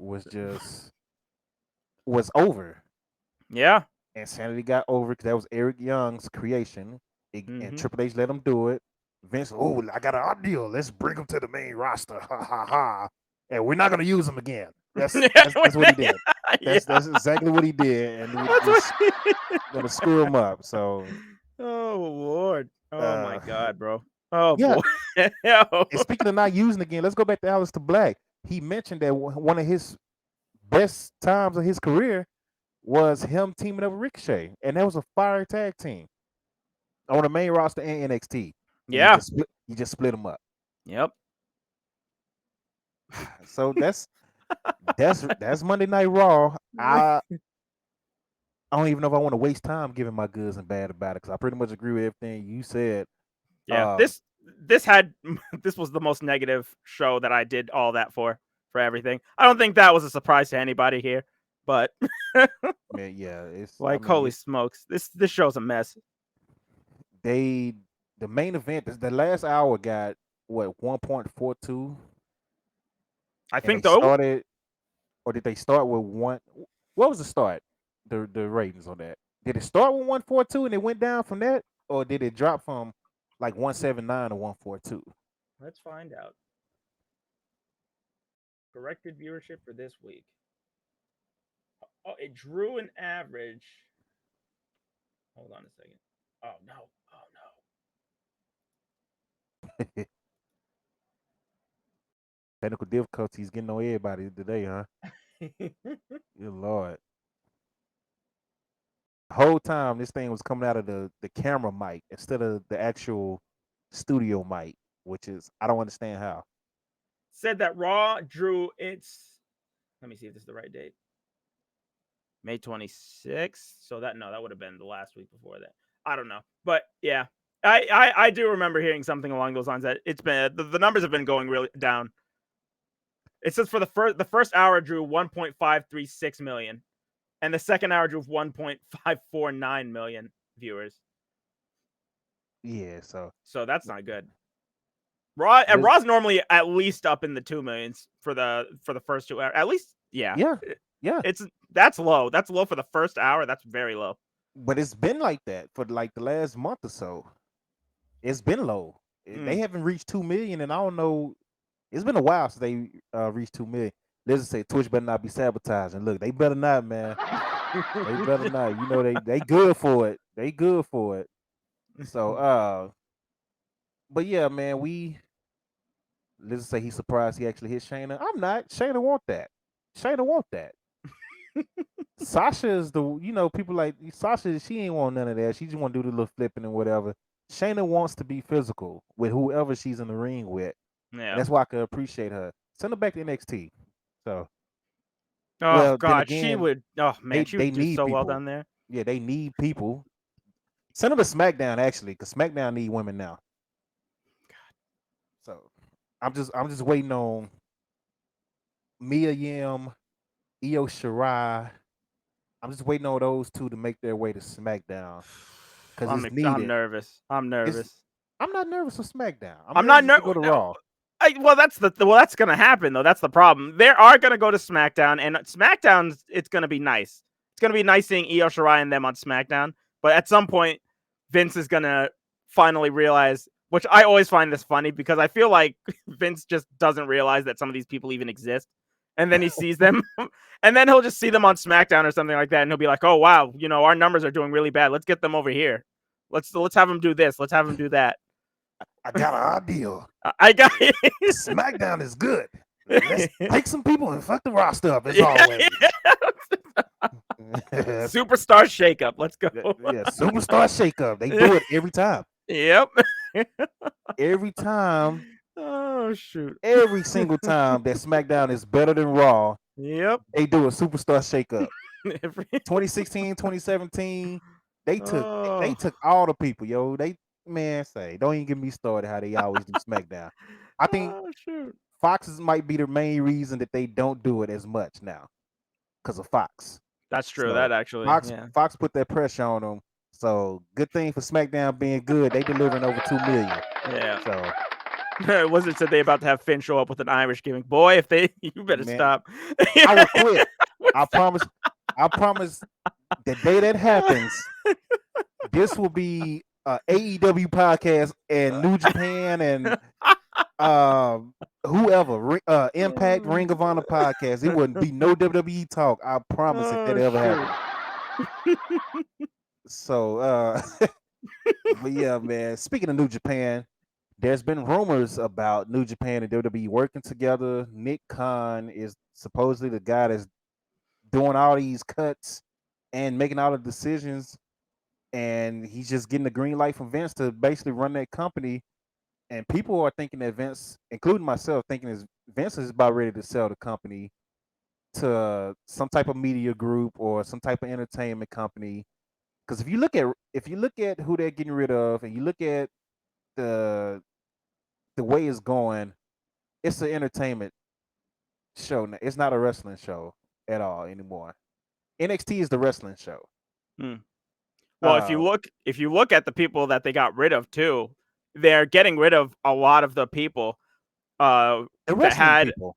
was over. Yeah. And Sanity got over because that was Eric Young's creation. And Triple H let him do it. Vince, I got an ideal. Let's bring him to the main roster. Ha ha ha. And we're not gonna use him again. That's what he did. That's exactly what he did. And we're just gonna screw him up. So oh Lord. Oh my God, bro. Oh yeah. boy. And speaking of not using again, let's go back to Alistair Black. He mentioned that one of his best times of his career was him teaming up with Ricochet, and that was a fire tag team on the main roster and NXT. Yeah, you just split them up. Yep. So that's Monday Night Raw. I don't even know if I want to waste time giving my goods and bad about it because I pretty much agree with everything you said. Yeah, this was the most negative show that I did all that for everything. I don't think that was a surprise to anybody here, but man, yeah, it's like holy smokes, this show's a mess. The main event, the last hour got what 1.42. I think though. Started, or did they start with one? What was the start? The ratings on that. Did it start with 142 and it went down from that, or did it drop from like 179 to 142? Let's find out. Corrected viewership for this week. Oh, it drew an average. Hold on a second. Oh no. Technical difficulties getting on everybody today, huh? Good Lord. The whole time this thing was coming out of the camera mic instead of the actual studio mic, which is, I don't understand how. Said that Raw drew its, let me see if this is the right date. May 26th. So that would have been the last week before that. I don't know. But yeah, I do remember hearing something along those lines that it's been, the numbers have been going really down. It says for the first hour drew 1.536 million, and the second hour drew 1.549 million viewers. Yeah, so that's not good. Raw's normally at least up in the 2 millions for the first 2 hours. At least, yeah. That's low. That's low for the first hour. That's very low. But it's been like that for like the last month or so. It's been low. They haven't reached 2 million, and I don't know. It's been a while since they reached 2 million. Let's just say Twitch better not be sabotaging. Look, they better not, man. They better not. You know they good for it. They good for it. So but yeah, man, let's just say he's surprised he actually hit Shayna. I'm not. Shayna want that. Sasha is people like Sasha, she ain't want none of that. She just want to do the little flipping and whatever. Shayna wants to be physical with whoever she's in the ring with. Yeah. And that's why I could appreciate her. Send her back to NXT. So God, again, she would. Oh man, she would do so people. well down there. Yeah, they need people. Send her to SmackDown actually, because SmackDown need women now. God. So I'm just waiting on Mia Yim, Io Shirai. I'm just waiting on those two to make their way to SmackDown. Because it's needed. I'm nervous. I'm not nervous for SmackDown. I'm not nervous to go to Raw. That's gonna happen though. That's the problem. They are gonna go to SmackDown, and SmackDown, it's gonna be nice. It's gonna be nice seeing Io Shirai and them on SmackDown. But at some point, Vince is gonna finally realize, which I always find this funny because I feel like Vince just doesn't realize that some of these people even exist. And then he sees them, and then he'll just see them on SmackDown or something like that, and he'll be like, "Oh wow, our numbers are doing really bad. Let's get them over here. Let's have them do this. Let's have them do that." I got an idea. I got SmackDown is good. Let's take some people and fuck the roster up as always. Superstar shakeup. Let's go. Yeah, superstar shakeup. They do it every time. Yep. Every time. Oh shoot. Every single time that SmackDown is better than Raw. Yep. They do a superstar shakeup. 2016, 2017. They Oh. took all the people, yo. Don't even get me started how they always do SmackDown. I think Oh, shoot. Fox's might be the main reason that they don't do it as much now because of Fox. That's true. So That actually, yeah. Fox put that pressure on them. So good thing for SmackDown being good. They delivering over 2 million. Yeah. So Wasn't said they about to have Finn show up with an Irish gimmick? Boy, if they, you better man, stop. I will quit. I promise. I promise. The day that happens, this will be a AEW podcast and New Japan and whoever, Impact, Ring of Honor podcast. It wouldn't be no WWE talk. I promise if that Oh, ever shoot. happened. So, but yeah, man. Speaking of New Japan, there's been rumors about New Japan and WWE working together. Nick Khan is supposedly the guy that's doing all these cuts and making all the decisions, and he's just getting the green light from Vince to basically run that company. And people are thinking that Vince, including myself, thinking is Vince is about ready to sell the company to some type of media group or some type of entertainment company. Because if you look at who they're getting rid of, and you look at the the way it's going, it's an entertainment show. It's not a wrestling show at all anymore. NXT is the wrestling show. Hmm. Well, if you Uh, look at the people that they got rid of too, they're getting rid of a lot of the people the that wrestling had. people.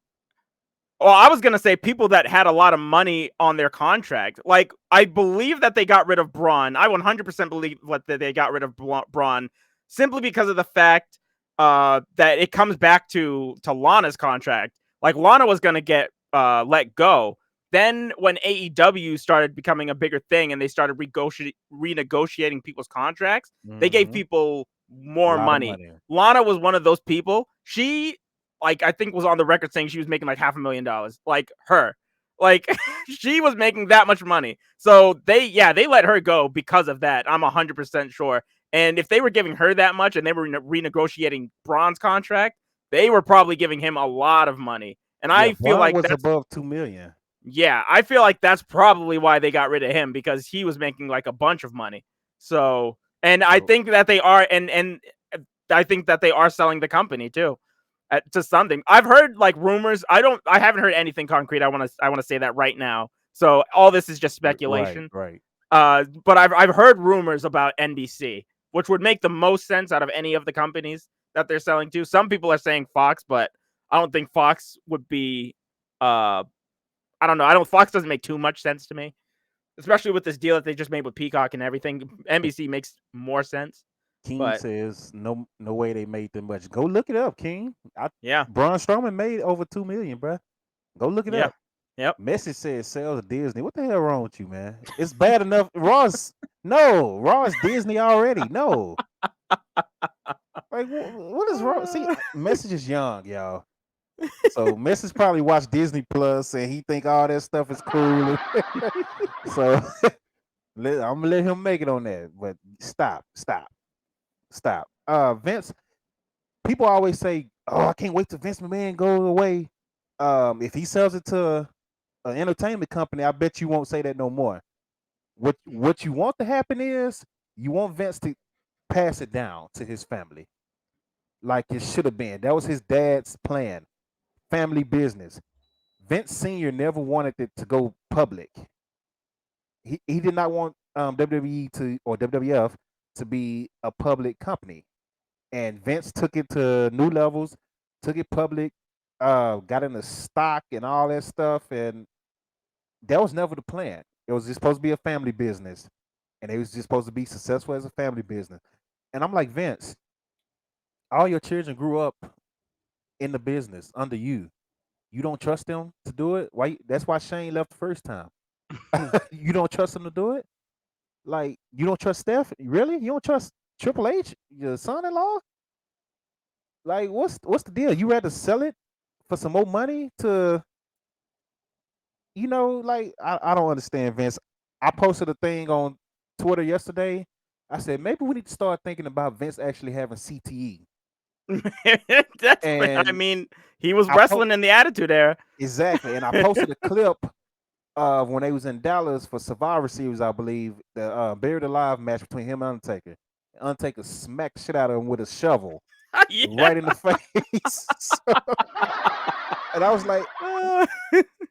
Well, I was gonna say people that had a lot of money on their contract. Like, I believe that they got rid of Braun. I 100% believe that they got rid of Braun simply because of the fact that it comes back to Lana's contract. Like, Lana was gonna get let go. Then when AEW started becoming a bigger thing and they started renegotiating people's contracts, they gave Mhm. people A more lot of money. money. Lana was one of those people. She, like, I think was on the record saying she was making like $500,000. Like, her. Like, she was making that much money. So they let her go because of that. I'm 100% sure. And if they were giving her that much and they were renegotiating Braun's contract, they were probably giving him a lot of money. And Yeah, I feel Braun like was that's, above 2 million. yeah, I feel like that's probably why they got rid of him, because he was making like a bunch of money. So, and I So think that they are, and I think that they are selling the company too, to something. I've heard like rumors. I haven't heard anything concrete. I want to say that right now. So all this is just right, speculation. right. But I've heard rumors about NBC, which would make the most sense out of any of the companies that they're selling to. Some people are saying Fox, but I don't think Fox would be. I don't know. Fox doesn't make too much sense to me, especially with this deal that they just made with Peacock and everything. NBC makes more sense. King But says no way they made that much. Go look it up, King. yeah, Braun Strowman made over 2 million, bruh. Go look it yeah, up. yep. Message says sales of Disney. What the hell wrong with you, man? It's bad enough. Raw is Disney already. No, like what is wrong? See, Message is young, y'all. So Message probably watched Disney Plus and he think all that stuff is cool. So I'm gonna let him make it on that. But stop. Vince. People always say, "Oh, I can't wait till Vince McMahon goes away." If he sells it to an entertainment company, I bet you won't say that no more. What you want to happen is you want Vince to pass it down to his family, like it should have been. That was his dad's plan, family business. Vince Senior never wanted it to go public. He did not want WWE to or WWF to be a public company, and Vince took it to new levels, took it public, got into stock and all that stuff, and that was never the plan. It was just supposed to be a family business, and it was just supposed to be successful as a family business. And I'm like, Vince, all your children grew up in the business under you. You don't trust them to do it. Why? That's why Shane left the first time. You don't trust them to do it. Like you don't trust Steph. Really? You don't trust Triple H, your son-in-law? Like what's the deal? You rather sell it for some more money to like I don't understand, Vince. I posted a thing on Twitter yesterday. I said maybe we need to start thinking about Vince actually having CTE. I And mean, he was I po- wrestling in the Attitude Era. exactly, and I posted a clip when they was in Dallas for Survivor Series, I believe the Buried Alive match between him and Undertaker. Undertaker smacked the shit out of him with a shovel Yeah. right in the face. And I was like,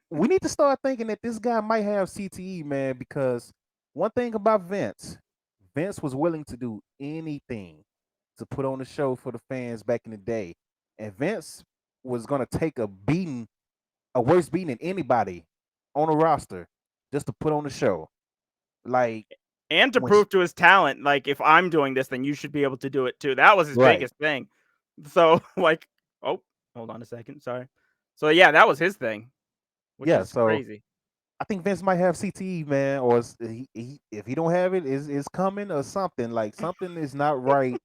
we need to start thinking that this guy might have CTE, man, because one thing about Vince, Vince was willing to do anything to put on a show for the fans back in the day. And Vince was going to take a beating, a worse beating than anybody on a roster just to put on the show. Like, And to when prove to his talent, like, if I'm doing this, then you should be able to do it too. That was his right. biggest thing. So, like, oh, hold on a second. Sorry. So, yeah, that was his thing, which Yeah, is so crazy. I think Vince might have CTE, man, or if he don't have it, is coming or something. Like something is not right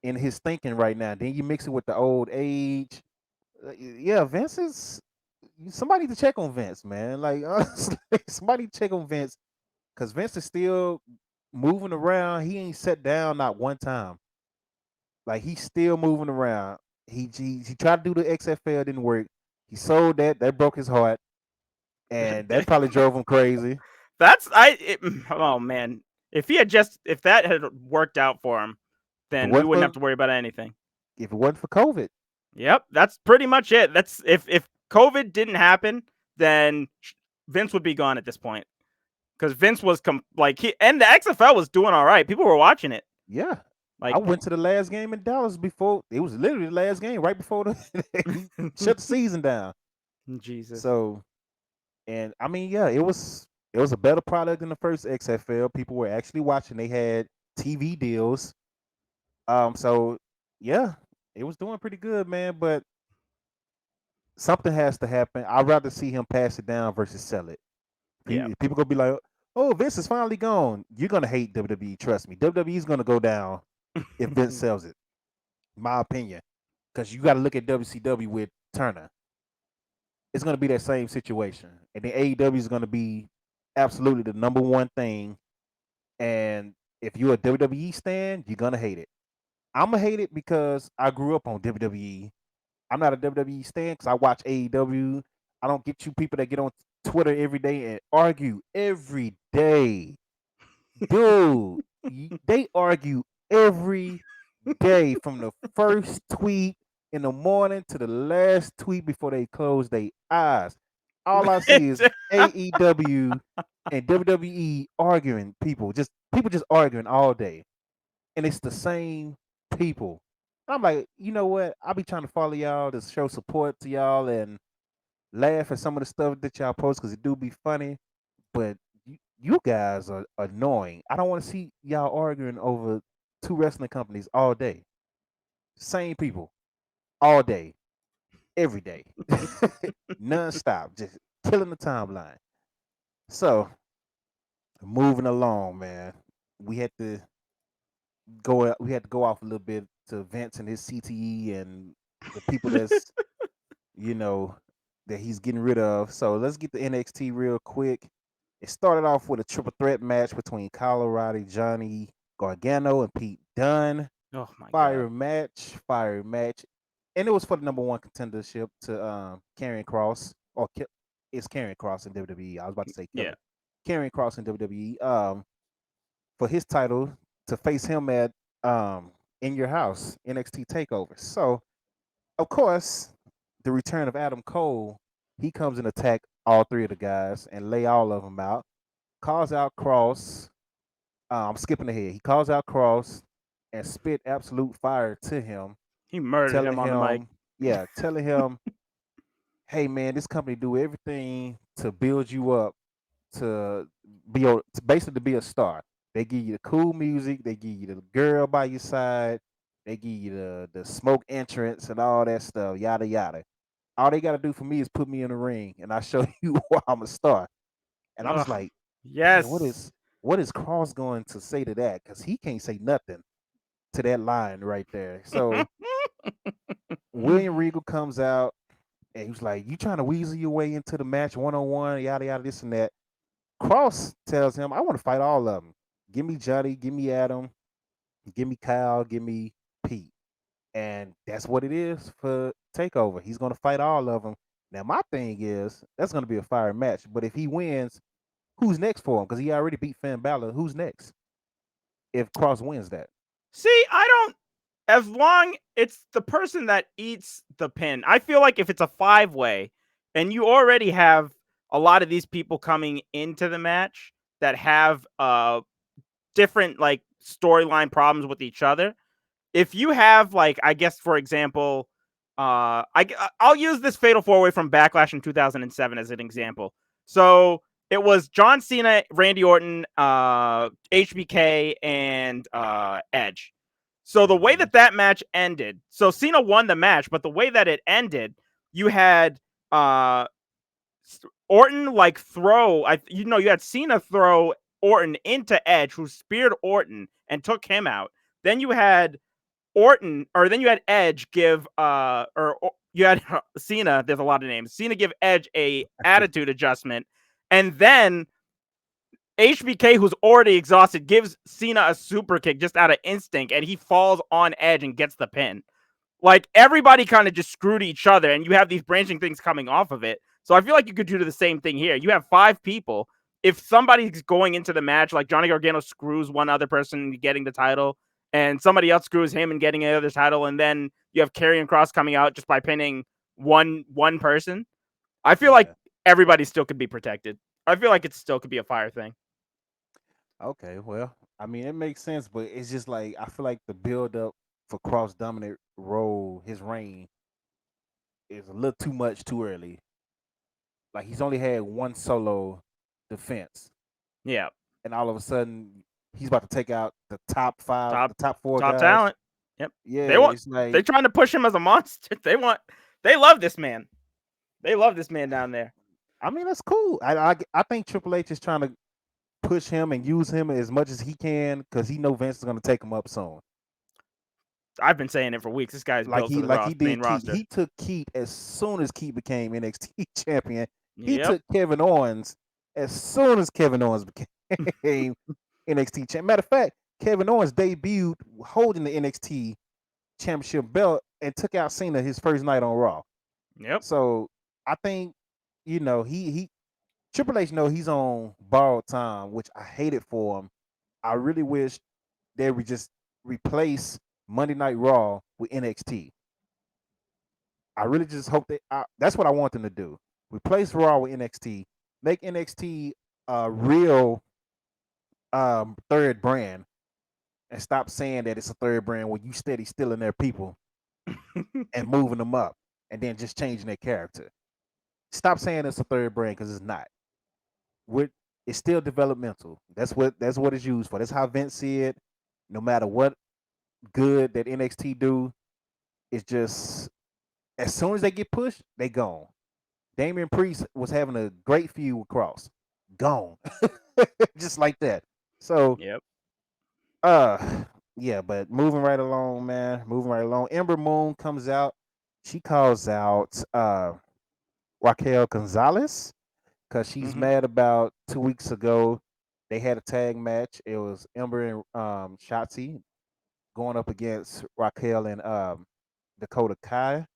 in his thinking right now. Then you mix it with the old age. Yeah, Vince is somebody to check on Vince, man. Like honestly, somebody check on Vince because Vince is still moving around. He ain't sat down not one time. Like he's still moving around. He tried to do the XFL, didn't work. He sold that. That broke his heart, and that probably drove him crazy. Oh man, if that had worked out for him, If it then we wasn't wouldn't for have to worry about anything. COVID, Yep, that's pretty much it. That's if COVID didn't happen, then Vince would be gone at this point because Vince was and the XFL was doing all right. People were watching it. yeah. I Like, went to the last game in Dallas before it was literally the last game right before he shut the season down. Jesus. So, and I mean, yeah, it was a better product than the first XFL. People were actually watching. They had TV deals. So yeah, it was doing pretty good, man. But something has to happen. I'd rather see him pass it down versus sell it. Yeah. People gonna be like, "Oh, Vince is finally gone." You're gonna hate WWE. Trust me. WWE is gonna go down if Vince sells it. My opinion, because you got to look at WCW with Turner. It's going to be that same situation, and then AEW is going to be absolutely the number one thing. And if you're a WWE stan, you're gonna hate it. I'm gonna hate it because I grew up on WWE. I'm not a WWE stan because I watch AEW. I don't get you people that get on Twitter every day and argue every day, dude. They argue every day from the first tweet in the morning to the last tweet before they close their eyes. All I see is AEW and WWE arguing people just arguing all day. And it's the same people. I'm like, you know what? I'll be trying to follow y'all to show support to y'all and laugh at some of the stuff that y'all post because it do be funny. But you guys are annoying. I don't want to see y'all arguing over two wrestling companies all day. Same people all day, every day, non-stop, just killing the timeline. So moving along, man, we had to we had to go off a little bit to Vince and his CTE and the people that's you know that he's getting rid of. So let's get the NXT real quick. It started off with a triple threat match between Kyle O'Reilly, Johnny Gargano, and Pete Dunne. Oh my god. Fire match, and it was for the number one contendership to Karrion Cross it's Karrion Cross in WWE. I was about to say Yeah. Killer. Karrion Cross in WWE for his title to face him at in your house NXT Takeover. So of course the return of Adam Cole, he comes and attack all three of the guys and lay all of them out. Calls out Cross. I'm skipping ahead. He calls out Cross and spit absolute fire to him, He murdered telling him on the mic. him, yeah, telling him, hey man, this company do everything to build you up to to basically to be a star. They give you the cool music, they give you the girl by your side, they give you the smoke entrance and all that stuff, yada yada. All they gotta do for me is put me in the ring and I show you why I'm a star. And I was Ugh. like, man, Yes. what is Cross going to say to that? Because he can't say nothing to that line right there. So William Regal comes out and he was like, "You trying to weasel your way into the match 1-on-1, yada yada, this and that." Cross tells him, "I want to fight all of them. Give me Johnny, give me Adam, give me Kyle, give me Pete." And that's what it is for Takeover. He's gonna fight all of them. Now my thing is that's going to be a fire match. But if he wins, who's next for him? Because he already beat Finn Balor. Who's next if Cross wins that? See, I don't. As long it's the person that eats the pin. I feel like if it's a 5-way, and you already have a lot of these people coming into the match that have different like storyline problems with each other. If you have like, I guess for example, I'll use this Fatal 4-way from Backlash in 2007 as an example. So it was John Cena, Randy Orton, HBK, and Edge. So the way Mhm. that match ended, so Cena won the match, but the way that it ended, you had uh Orton like throw, you had Cena throw Orton into Edge, who speared Orton and took him out. Then you had then you had Edge give you had Cena. There's a lot of names. Cena give Edge a attitude adjustment, and then HBK, who's already exhausted, gives Cena a super kick just out of instinct, and he falls on Edge and gets the pin. Like everybody kind of just screwed each other, and you have these branching things coming off of it. So I feel like you could do the same thing here. You have 5 people. If somebody's going into the match, like Johnny Gargano screws one other person getting the title, and somebody else screws him and getting another title, and then you have Karrion Kross coming out just by pinning one person, I feel like Yeah. everybody still could be protected. I feel like it still could be a fire thing. Okay. Well, I mean, it makes sense, but it's just like I feel like the build up for Cross dominant role, his reign, is a little too much too early. Like he's only had one solo defense, Yeah, and all of a sudden he's about to take out the top five, top the top four top guys. talent. Yep. Yeah, They want it's like they trying to push him as a monster. They love this man. They love this man down there. I mean that's cool. I think Triple H is trying to push him and use him as much as he can because he know Vince is going to take him up soon. I've been saying it for weeks. This guy's Like built for he the like he main did Keith. roster. He took Keith as soon as Keith became NXT champion. He Yep. took Kevin Owens as soon as Kevin Owens became NXT champion. Matter of fact, Kevin Owens debuted holding the NXT championship belt and took out Cena his first night on Raw. Yep. So I think he Triple H know he's on borrowed time, which I hate it for him. I really wish they would just replace Monday Night Raw with NXT. I really just hope that's what I want them to do. Replace Raw with NXT. Make NXT a real third brand and stop saying that it's a third brand when you steady stealing their people and moving them up and then just changing their character. Stop saying it's a third brand because it's not. We're, it's still developmental. That's what it's used for. That's how Vince see it. No matter what good that NXT do, it's just as soon as they get pushed, they gone. Damian Priest was having a great feud with Cross. Gone. Just like that. So Yep. uh yeah, but moving right along, man. Moving right along. Ember Moon comes out. She calls out Raquel Gonzalez because she's Hmm. mad about 2 weeks ago. They had a tag match. It was Ember and Shotzi going up against Raquel and Dakota Kai.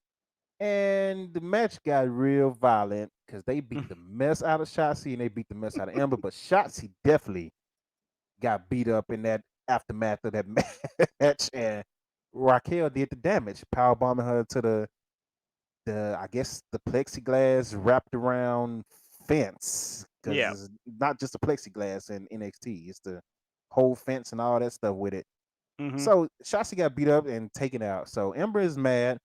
And the match got real violent because they beat the mess out of Shotzi and they beat the mess out of Ember. But Shotzi definitely got beat up in that aftermath of that match. And Raquel did the damage, power bombing her to the I guess the plexiglass wrapped around fence because Yeah. it's not just the plexiglass in NXT, it's the whole fence and all that stuff with it. Hmm. So Shotzi got beat up and taken out. So Ember is mad.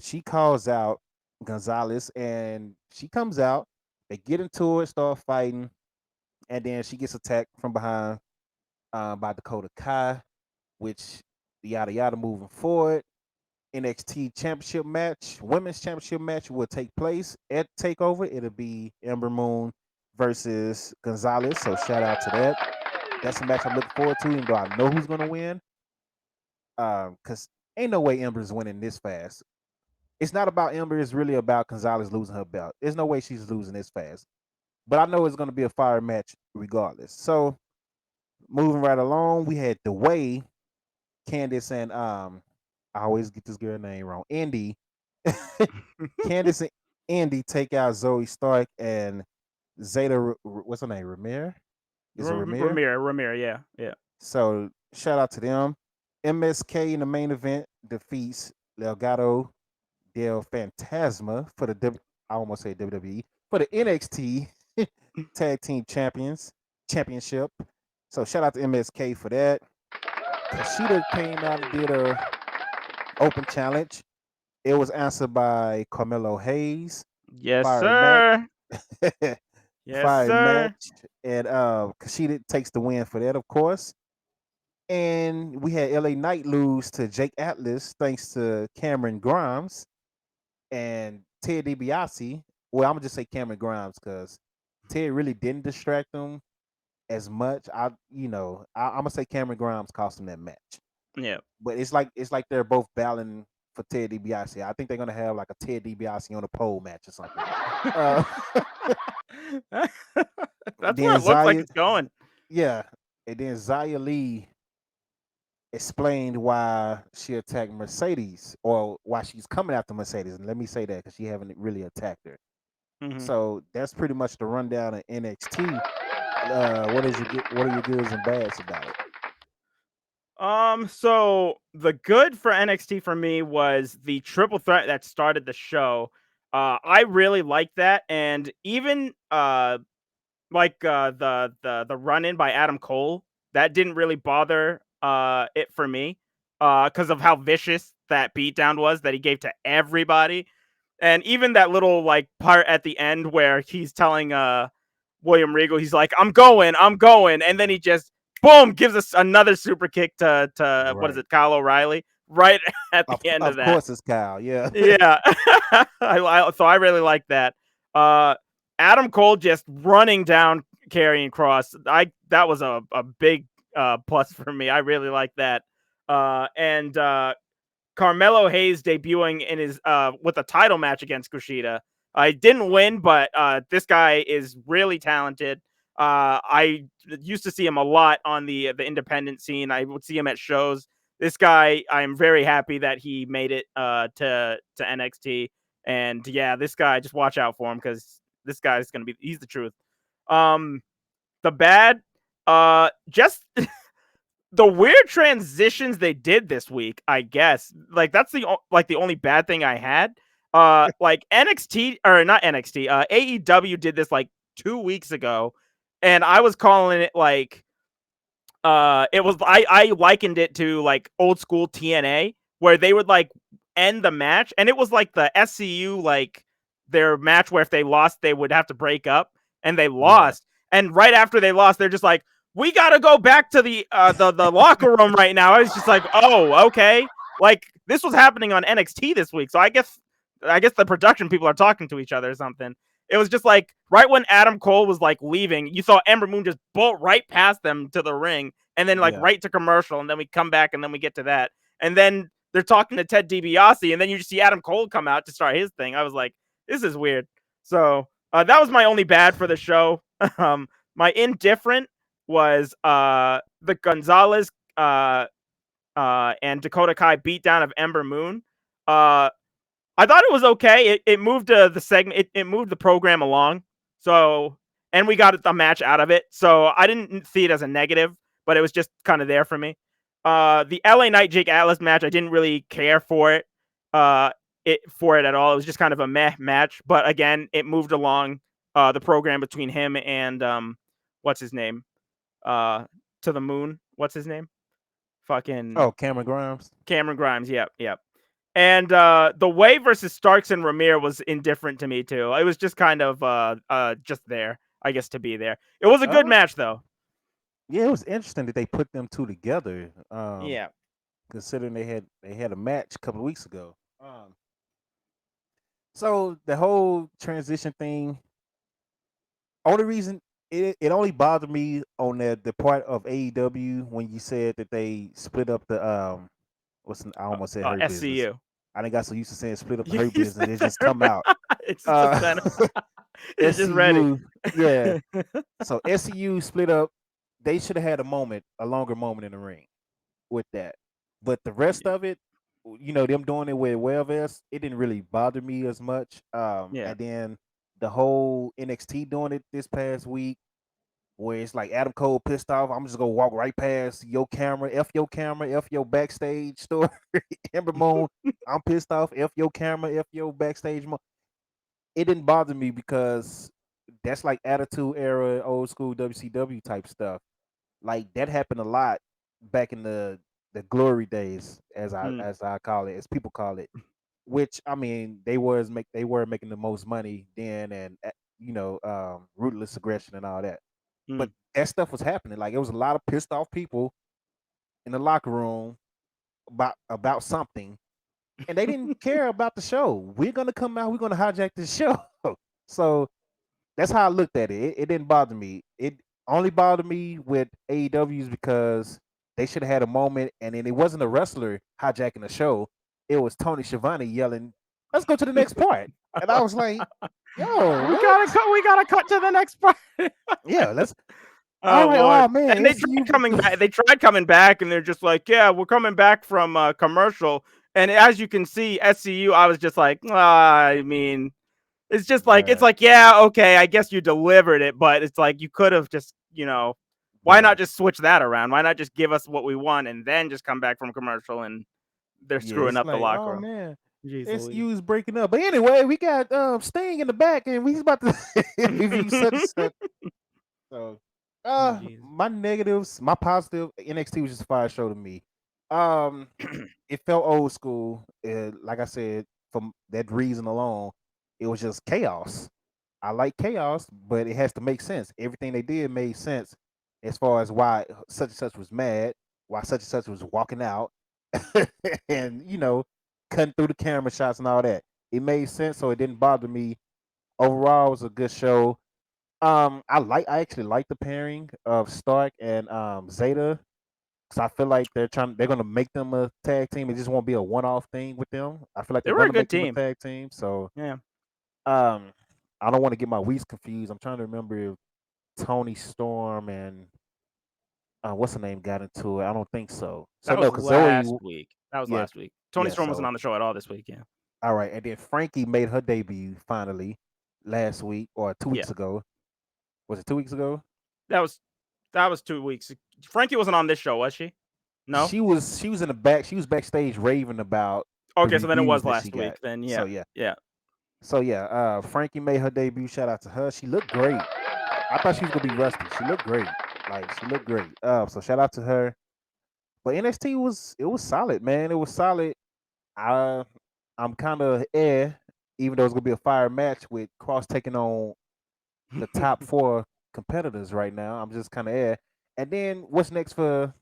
She calls out Gonzalez and she comes out. They get into it, start fighting, and then she gets attacked from behind by Dakota Kai, which yada yada moving forward. NXT championship match, women's championship match will take place at Takeover. It'll be Ember Moon versus Gonzalez. So shout out to that. That's a match I'm looking forward to, even though I know who's gonna win. Because ain't no way Ember's winning this fast. It's not about Ember, it's really about Gonzalez losing her belt. There's no way she's losing this fast. But I know it's gonna be a fire match regardless. So moving right along, we had the way Candice and I always get this girl name wrong. Indy. Candice and Indy take out Zoe Stark and Zeta. What's her name? Ramir? Is it Ramir? Ramir, yeah, yeah. So shout out to them. MSK in the main event defeats Legado del Fantasma for the I almost say WWE for the NXT Tag Team Championship. So shout out to MSK for that. Kushida came out and did a open challenge. It was answered by Carmelo Hayes. Yes, Fire match. sir. Yes, Fire sir. match. And Kushida takes the win for that, of course. And we had LA Knight lose to Jake Atlas thanks to Cameron Grimes and Ted DiBiase. Well, I'm gonna just say Cameron Grimes because Ted really didn't distract him as much. I'm gonna say Cameron Grimes cost him that match. Yeah. But it's like they're both battling for Ted DiBiase. I think they're gonna have like a Ted DiBiase on a pole match or something. Uh, That's where then it looks like Zaya, it's going. yeah, and then Zaya Lee explained why she attacked Mercedes or why she's coming after Mercedes. And let me say that because she haven't really attacked her. Mhm. So that's pretty much the rundown of NXT. What are your goods and bads about it? So the good for NXT for me was the triple threat that started the show. I really liked that, and even the run in by Adam Cole, that didn't really bother it for me because of how vicious that beatdown was that he gave to everybody. And even that little like part at the end where he's telling William Regal, he's like, I'm going, and then he just boom gives us another super kick to what is Right. it, Kyle O'Reilly, right at Of, the end of of that. course it's Kyle. Yeah. Yeah. So I really like that. Uh, Adam Cole just running down Karrion Cross. That was a big plus for me. I really like that. And Carmelo Hayes debuting in his with a title match against Kushida. I didn't win, but this guy is really talented. I used to see him a lot on the independent scene. I would see him at shows. This guy, I'm very happy that he made it to NXT. And yeah, this guy, just watch out for him because this guy's he's the truth. Um, the bad, just the weird transitions they did this week, I guess. Like that's the only bad thing I had. Like NXT or not NXT, AEW did this like 2 weeks ago, and I was calling it like it was I likened it to like old school TNA where they would like end the match, and it was like the SCU like their match where if they lost they would have to break up, and they Yeah. lost, and right after they lost they're just like, we gotta go back to the locker room right now. I was just like, oh, okay. Like this was happening on NXT this week, so I guess the production people are talking to each other or something. It was just like right when Adam Cole was like leaving, you saw Ember Moon just bolt right past them to the ring, and then like Yeah. right to commercial, and then we come back, and then we get to that, and then they're talking to Ted DiBiase, and then you just see Adam Cole come out to start his thing. I was like, this is weird. So that was my only bad for the show. My indifferent was the Gonzalez and Dakota Kai beatdown of Ember Moon. I thought it was okay. It moved the segment. It moved the program along. So, and we got a match out of it. So I didn't see it as a negative, but it was just kind of there for me. The LA Knight Jake Atlas match, I didn't really care for it. For it at all. It was just kind of a meh match. But again, it moved along the program between him and what's his name? To the moon. What's his name? Fucking Oh, Cameron Grimes. Cameron Grimes. Yep, yep. And the Way versus Starks and Ramir was indifferent to me too. It was just kind of just there, I guess, to be there. It was a good Oh, match though. yeah. It was interesting that they put them two together. Yeah. Considering they had a match a couple of weeks ago. So the whole transition thing. Only reason it only bothered me on the part of AEW when you said that they split up the I almost said her business. SCU. I didn't got so used to saying split up You her business. said It just come out. it's Uh, just then. It's just ready. SCU, yeah. So SCU split up. They should have had a longer moment in the ring with that. But the rest of it, them doing it with wherever, it didn't really bother me as much. Yeah. And then the whole NXT doing it this past week, where it's like Adam Cole pissed off. I'm just gonna walk right past your camera, f your backstage story. Ember Moon, I'm pissed off. F your camera, f your backstage. It didn't bother me because that's like Attitude Era, old school WCW type stuff. Like that happened a lot back in the glory days, as I Mm, as I call it, as people call it. Which I mean, they were making the most money then, and ruthless aggression and all that. But mm. that stuff was happening. Like it was a lot of pissed off people in the locker room about something, and they didn't care about the show. We're gonna come out. We're gonna hijack the show. So that's how I looked at it. It didn't bother me. It only bothered me with AEW's because they should have had a moment, and then it wasn't a wrestler hijacking the show. It was Tony Schiavone yelling, "Let's go to the next part," and I was like, "Yo, We what? gotta cut. We gotta cut to the next part. Yeah, let's." All Oh right. Lord! Oh man, And they it's tried you. coming back. They tried coming back, and they're just like, "Yeah, we're coming back from commercial." And as you can see, SCU, I was just like, I mean, it's just like Bruh, yeah, okay, I guess you delivered it, but it's like you could have just, why not bruh. just switch that around? Why not just give us what we want and then just come back from commercial and they're Yeah, screwing it's up the like, locker oh room. man, Jeez Louise. SCU is breaking up. But anyway, we got Sting in the back, and he's about to review such and such. So, Jeez. my negatives, my positive, NXT was just a fire show to me. Um, it felt old school. Like I said, from that reason alone, it was just chaos. I like chaos, but it has to make sense. Everything they did made sense as far as why such and such was mad, why such and such was walking out, and cutting through the camera shots and all that. It made sense, so it didn't bother me. Overall, it was a good show. I actually like the pairing of Stark and Zeta, because I feel like they're gonna make them a tag team. It just won't be a one-off thing with them. I feel like They they're were a gonna good make them a team. tag team. So Yeah. um, I don't want to get my weeks confused. I'm trying to remember if Tony Storm and what's the name got into it. I don't think so. So That no, was because Zoe, last week. That was yeah, last week. Tony yeah. Storm wasn't So on the show at all this week. Yeah. all right, and then Frankie made her debut finally last week or 2 weeks Yeah. ago. Was it 2 weeks ago? That was that was 2 weeks. Frankie wasn't on this show, was she? No. She was in the back. She was backstage raving about the Okay, so then it reviews was that she last got. week. Then So yeah. yeah, Yeah. Frankie made her debut. Shout out to her. She looked great. I thought she was gonna be rusty. She looked great. Like she looked great. So shout out to her. But NXT was solid, man. It was solid. I I'm kind of even though it's gonna be a fire match with Cross taking on the top four competitors right now. I'm just kind of And then what's next for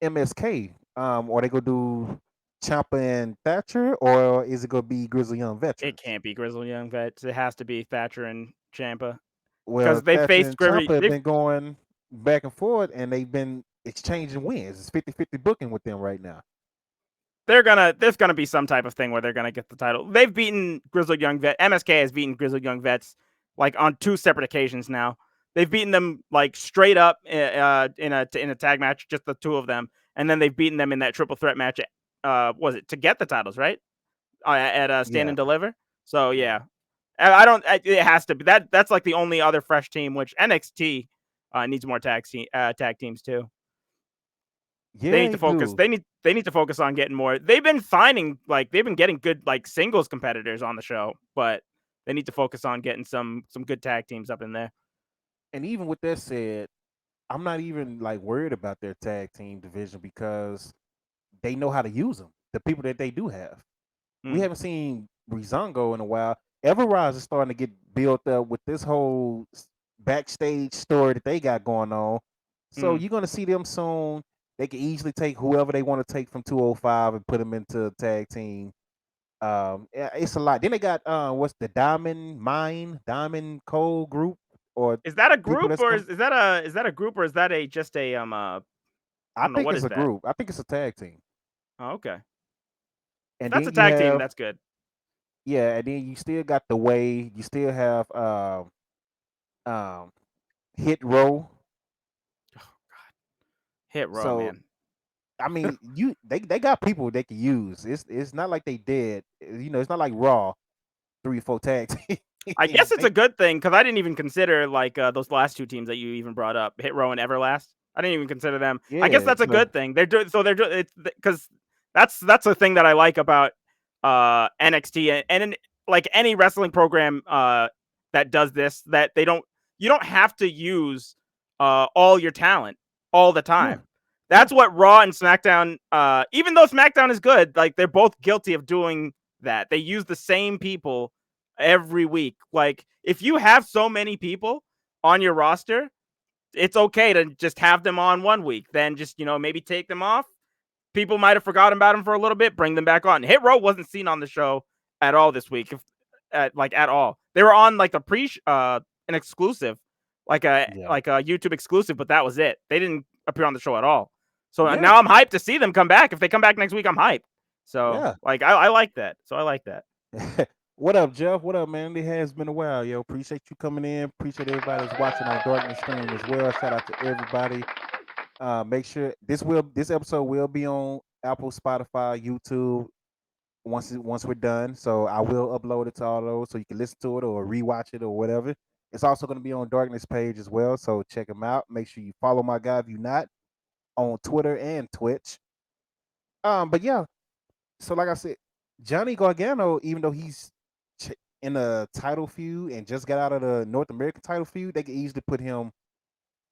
MSK? Are they gonna do Ciampa and Thatcher, or is it gonna be Grizzly Young It Veterans? can't be Grizzly Young Vets. It has to be Thatcher and Champa Well, because they Thatcher faced and Ciampa Grizzly. have They been going back and forth, and they've been exchanging wins. It's 50-50 booking with them right now. there's gonna be some type of thing where they're gonna get the title. They've beaten Grizzled Young Vet. MSK has beaten Grizzled Young Vets like on two separate occasions now. They've beaten them like straight up in a tag match, just the two of them, and then they've beaten them in that triple threat match. Was it to get the titles right at Stand Yeah, and Deliver? So yeah, yeah, I don't. It has to be that. That's like the only other fresh team. Which NXT needs more tag teams too. They yeah. need to They focus. do. They need to focus on getting more. They've been getting good like singles competitors on the show, but they need to focus on getting some good tag teams up in there. And even with that said, I'm not even like worried about their tag team division because they know how to use them. The people that they do have. We Mm, haven't seen Breezango in a while. Everrise is starting to get built up with this whole backstage story that they got going on. So mm. you're gonna see them soon. They can easily take whoever they want to take from 205 and put them into a tag team. Yeah, it's a lot. Then they got what's the Diamond Coal group or Is that a people group that's or coming. is that a group or is that a just a I I don't know think what it's is a that? group. I think it's a tag team. Oh, okay. If And that's a then you tag team, have that's good. yeah, and then you still got the way. You still have um Hit Row. Hit row, So man. I mean, they got people they can use. It's not like they dead. It's not like Raw 3 4 tag I guess teams. it's a good thing because I didn't even consider like those last two teams that you even brought up, Hit Row and Everlast. I didn't even consider them. I guess Yeah. that's a good thing. They're doing so. They're doing it's because that's a thing that I like about NXT like any wrestling program that does this, that you don't have to use all your talent all the Yeah. time. That's what Raw and SmackDown, even though SmackDown is good, like they're both guilty of doing that. They use the same people every week. Like if you have so many people on your roster, it's okay to just have them on one week, then just maybe take them off. People might have forgotten about them for a little bit, bring them back on. Hit Row wasn't seen on the show at all this week, at all. They were on like an exclusive, Yeah. like a YouTube exclusive, but that was it. They didn't appear on the show at all. So Yeah. now I'm hyped to see them come back. If they come back next week, I'm hyped. So Yeah. like I like that. So I like that. What up, Jeff? What up, man? It has been a while, yo. Appreciate you coming in. Appreciate everybody that's watching on Darkness Stream as well. Shout out to everybody. Make sure this episode will be on Apple, Spotify, YouTube once we're done. So I will upload it to all those so you can listen to it or rewatch it or whatever. It's also going to be on Darkness page as well. So check them out. Make sure you follow my guy if you're not on Twitter and Twitch. But yeah, so like I said, Johnny Gargano, even though he's in a title feud and just got out of the North American title feud, they could easily put him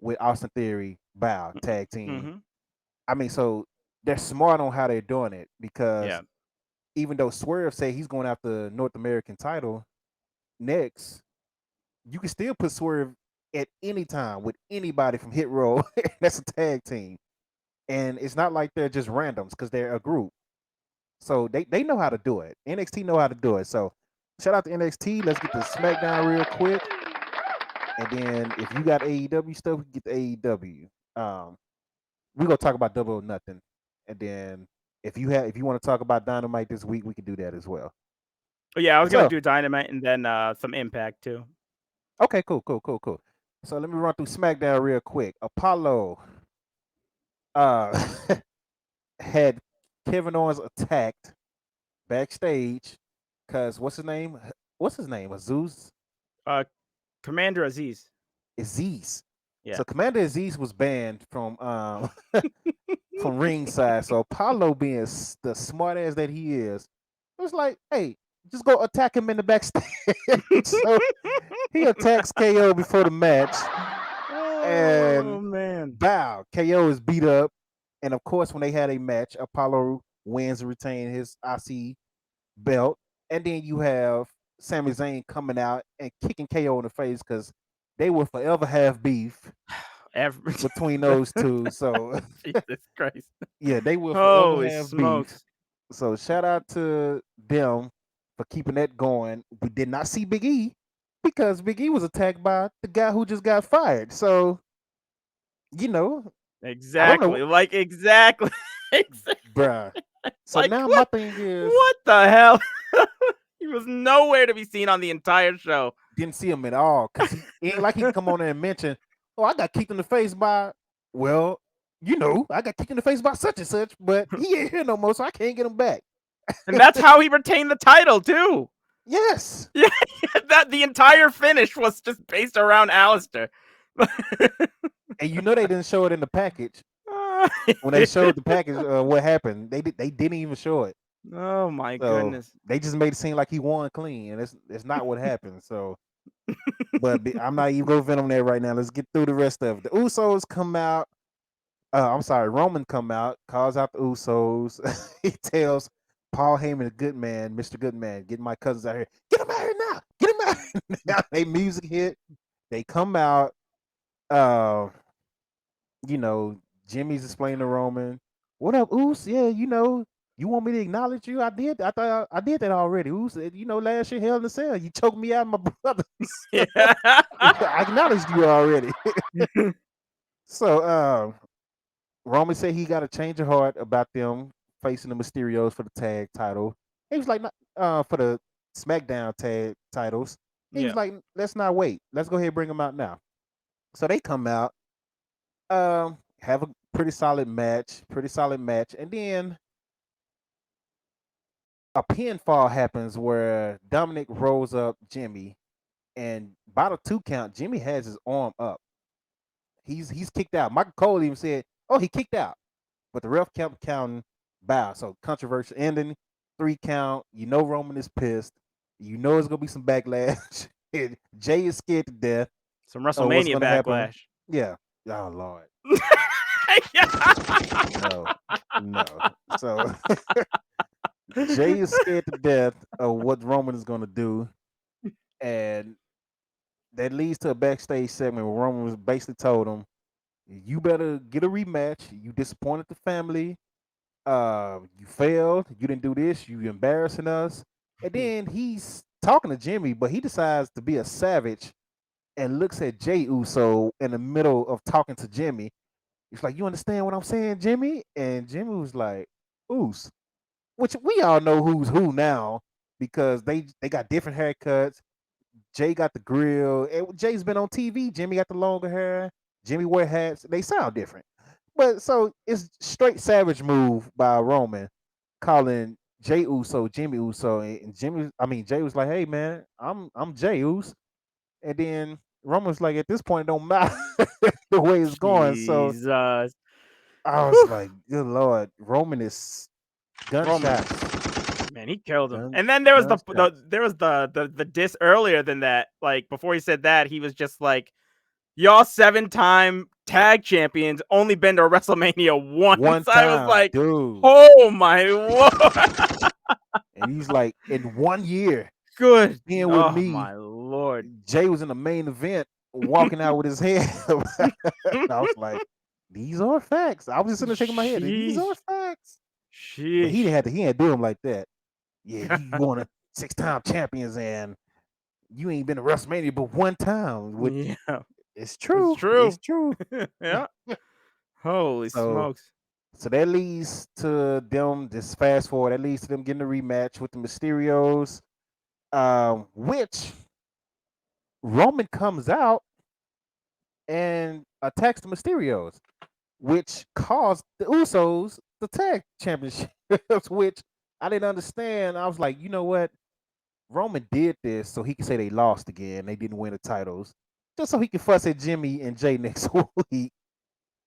with Austin Theory, Bow tag team. Mm-hmm. I mean, so they're smart on how they're doing it because Yeah. even though Swerve say he's going after North American title next, you can still put Swerve at any time with anybody from Hit Row. That's a tag team, and it's not like they're just randoms because they're a group. So they know how to do it. NXT know how to do it. So shout out to NXT. Let's get to SmackDown real quick, and then if you got AEW stuff, we get the AEW. We're gonna talk about Double or Nothing, and then if you want to talk about Dynamite this week, we can do that as well. Yeah, I was gonna So do Dynamite and then some Impact too. okay, cool. So let me run through SmackDown real quick. Apollo uh had Kevin Owens attacked backstage because what's his name? What's his name? Aziz? Uh, Commander Aziz. Aziz. Yeah. So Commander Aziz was banned from from ringside. So Apollo, being the smart ass that he is, was like, "Hey, just go attack him in the backstage." So he attacks KO before the match, Oh and man. bow. KO is beat up, and of course, when they had a match, Apollo wins and retains his IC belt, and then you have Sami Zayn coming out and kicking KO in the face because they will forever have beef Every... between those two. So Jesus Christ. yeah, they will forever Holy have beef. smokes. So shout out to them for keeping that going. We did not see Big E because Big E was attacked by the guy who just got fired. So you know, I don't know, Exactly. Like exactly. bruh. So Like now my thing is, what the hell? He was nowhere to be seen on the entire show. didn't see him at all because he ain't like he can come on there and mention, "Oh, I got kicked in the face by," well, I got kicked in the face by such and such, but he ain't here no more, so I can't get him back. And that's how he retained the title too. Yes. Yeah, that the entire finish was just based around Alistair. And they didn't show it in the package. When they showed the package, what happened? They didn't even show it. Oh my So goodness. they just made it seem like he won clean, and it's not what happened. So, but I'm not even going to vent on that right now. Let's get through the rest of it. The Usos come out. I'm sorry, Roman come out, calls out the Usos. He tells Paul Heyman, a good man, Mr. Goodman, get my cousins out here. Get them out here now. Get them out here now. They music hit. They come out. Uh, Jimmy's explaining to Roman, "What up, Oos? Yeah, you want me to acknowledge you? I did. I thought I did that already. Oos, last year, Hell in the Cell, you choked me out, my brothers. Yeah. I acknowledged you already." So, Roman said he got a change of heart about them facing the Mysterios for the tag title. He was like, for the SmackDown tag titles. He was Yeah. like, let's not wait. Let's go ahead and bring them out now. So they come out, have a pretty solid match. Pretty solid match. And then a pinfall happens where Dominic rolls up Jimmy, and by the 2 count, Jimmy has his arm up. He's kicked out. Michael Cole even said, "Oh, he kicked out," but the ref kept counting bow. So controversial ending, 3 count. You know Roman is pissed. You know it's gonna be some backlash. And Jay is scared to death Some of what's WrestleMania gonna happen. backlash. Yeah. Oh Lord. Yeah. No. No. So Jay is scared to death of what Roman is gonna do, and that leads to a backstage segment where Roman was basically told him, "You better get a rematch. You disappointed the family. You failed. You didn't do this. You embarrassing us." And then he's talking to Jimmy, but he decides to be a savage and looks at Jay Uso in the middle of talking to Jimmy. He's like, "You understand what I'm saying, Jimmy?" And Jimmy was like, "Uso," which we all know who's who now because they got different haircuts. Jay got the grill. Jay's been on TV. Jimmy got the longer hair. Jimmy wear hats. They sound different. But so it's straight savage move by Roman calling Jay Uso Jimmy Uso. And Jay was like, "Hey man, I'm Jay Uso." And then Roman was like, "At this point, it don't matter the way it's going." So Jesus. I was Whew. like, "Good Lord, Roman is Roman. gunshots, Man, he killed him. gun And then there was gunshots." the diss earlier than that. Like before he said that, he was just like, "Y'all 7-time tag champions only been to WrestleMania One once." I was time, like, dude. "Oh my lord." And he's like, in 1 year Good. being with Oh me, my lord. Jay was in the main event walking out with his head. I was like, these are facts. I was just sitting there shaking my head. These are Sheesh. facts. But Sheesh. he didn't do him like that. Yeah, you won a 6-time champions and you ain't been to WrestleMania but one time. Which Yeah, it's it's true. It's true. true. Yeah. Holy So smokes. so that leads to them, just fast forward, that leads to them getting a rematch with the Mysterios. Which Roman comes out and attacks the Mysterios, which caused the Usos the tag championships, which I didn't understand. I was like, you know what? Roman did this so he could say they lost again. They didn't win the titles. Just so he could fuss at Jimmy and Jay next week.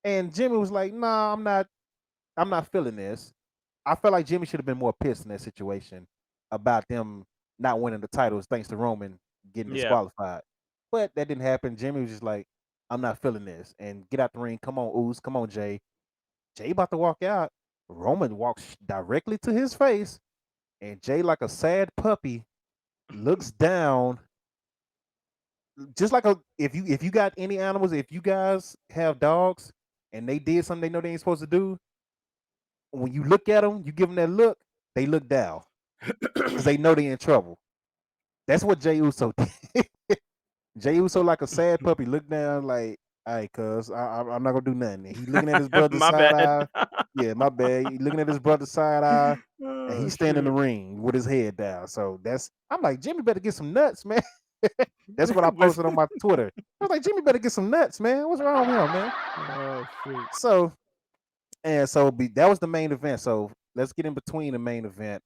And Jimmy was like, nah, I'm not feeling this. I felt like Jimmy should have been more pissed in that situation about them not winning the titles thanks to Roman getting Yeah. disqualified. But that didn't happen. Jimmy was just like, I'm not feeling this. And get out the ring. Come on, Ooze. Come on, Jay. Jay about to walk out. Roman walks directly to his face. And Jay, like a sad puppy, looks down. Just like if you got any animals, if you guys have dogs and they did something they know they ain't supposed to do, when you look at them, you give them that look, they look down because they know they're in trouble. That's what Jay Uso did. Jay Uso, like a sad puppy, looked down like, "All right, cuz I'm not gonna do nothing." And he looking at his brother's My side bad. eye. Yeah, my bad. He looking at his brother's side eye, and Oh he's standing in the shoot. ring with his head down. So I'm like, Jimmy better get some nuts, man. That's what I Was- posted on my Twitter. I was like, Jimmy better get some nuts, man. What's wrong with him, man? oh shoot. So that was the main event. So let's get in between the main event.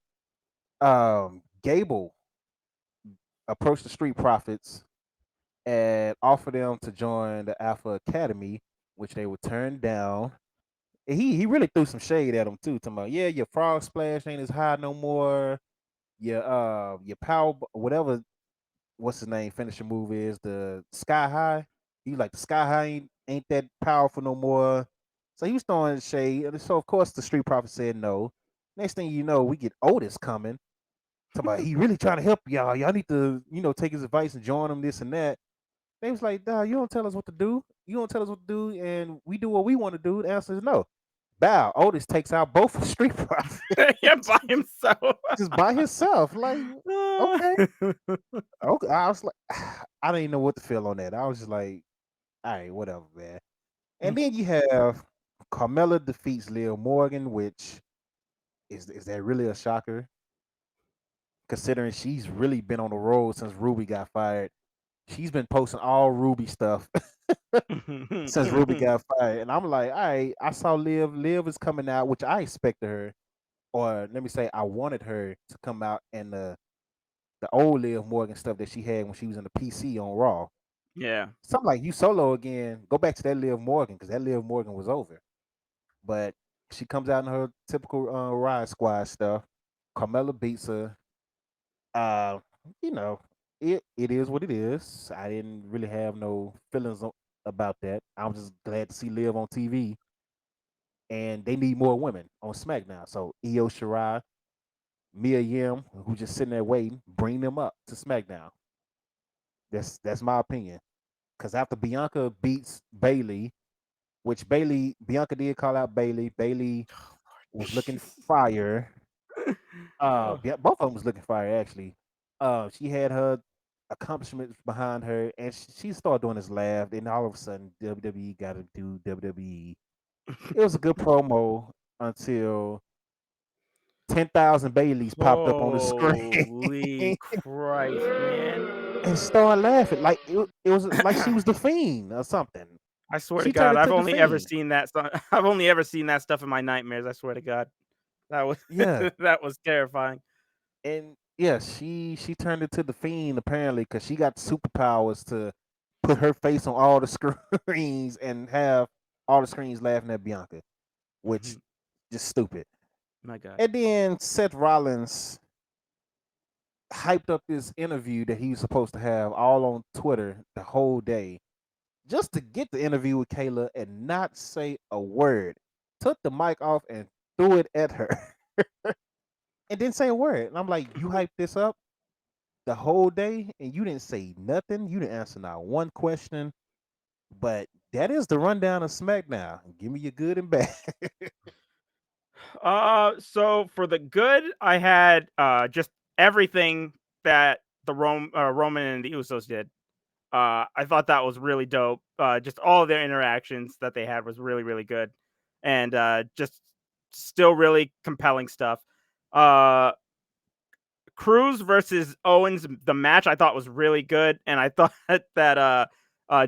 Gable approached the Street Profits and offered them to join the Alpha Academy, which they would turn down. And he really threw some shade at them too, talking about, yeah, your frog splash ain't as high no more. Your power, whatever, what's his name, finisher move is the sky high. He like the sky high ain't that powerful no more. So he was throwing shade. And so of course the Street Profit said no. Next thing you know, we get Otis coming. Talking about he really trying to help y'all. Y'all need to, take his advice and join him, this and that. They was like, "Nah, you don't tell us what to do. You don't tell us what to do, and we do what we want to do." The answer is no. Bow. Otis takes out both Street Profits Yeah, by himself. just by himself. Like, okay, okay. I was like, I didn't know what to feel on that. I was just like, all right, whatever, man. And then you have Carmella defeats Liv Morgan, which is that really a shocker? Considering she's really been on the road since Ruby got fired. She's been posting all Ruby stuff since Ruby got fired. And I'm like, all right, I saw Liv. Liv is coming out, which I expected her, or let me say, I wanted her to come out in the old Liv Morgan stuff that she had when she was in the PC on Raw. Yeah. Something like you solo again. Go back to that Liv Morgan because that Liv Morgan was over. But she comes out in her typical Riot Squad stuff. Carmella beats her. Uh, you know, it is what it is. I didn't really have no feelings about that. I was just glad to see Liv on TV, and they need more women on SmackDown. So Io Shirai, Mia Yim, who just sitting there waiting, bring them up to SmackDown. That's my opinion. Because after Bianca beats Bailey, which Bianca did call out Bailey. Bailey was looking fire. Oh. Both of them was looking fire actually. She had her accomplishments behind her, and she started doing this laugh. Then all of a sudden, WWE got to do WWE. It was a good promo until 10,000 Baileys popped up on the Holy screen Christ, man. and started laughing like it was like she was the Fiend or something. I swear to She turned God, I've into the only ever Fiend. seen that I've only ever seen that stuff in my nightmares. I swear to God, that was Yeah, that was terrifying. and yeah, she turned into the Fiend apparently because she got superpowers to put her face on all the screens and have all the screens laughing at Bianca, which just stupid. My God. And then Seth Rollins hyped up this interview that he was supposed to have all on Twitter the whole day just to get the interview with Kayla and not say a word. Took the mic off and threw it at her and didn't say a word. And I'm like, you hyped this up the whole day and you didn't say nothing. You didn't answer not one question. But that is the rundown of SmackDown. Give me your good and bad. So for the good, I had just everything that the Roman and the Usos did. I thought that was really dope. Just all of their interactions that they had was really, really good, and just still really compelling stuff. Uh, Cruz versus Owens, the match I thought was really good, and I thought that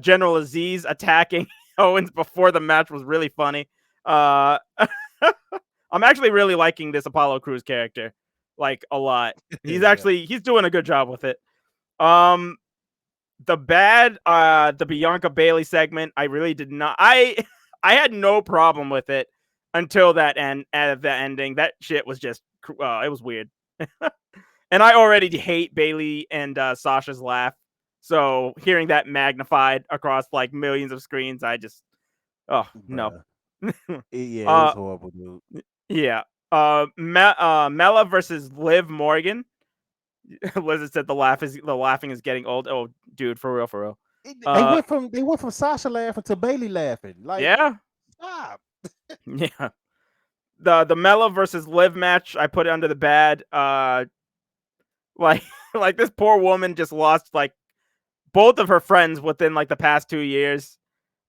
General Aziz attacking Owens before the match was really funny. Uh, I'm actually really liking this Apollo Crews character, like a lot. Yeah. He's doing a good job with it. The the Bianca Bailey segment, I really did not. I had no problem with it until that end at the ending. That shit was just it was weird. And I already hate Bailey and Sasha's laugh. So hearing that magnified across like millions of screens, I just no. Bruh. Yeah, it was uh horrible, dude. yeah. Mela versus Liv Morgan. Liz said the laughing is getting old. Oh, dude, for real, for real. They Uh, went from Sasha laughing to Bailey laughing. Like, yeah, stop. yeah. The Mela versus Liv match, I put it under the bad. Like like this poor woman just lost like both of her friends within like the past 2 years,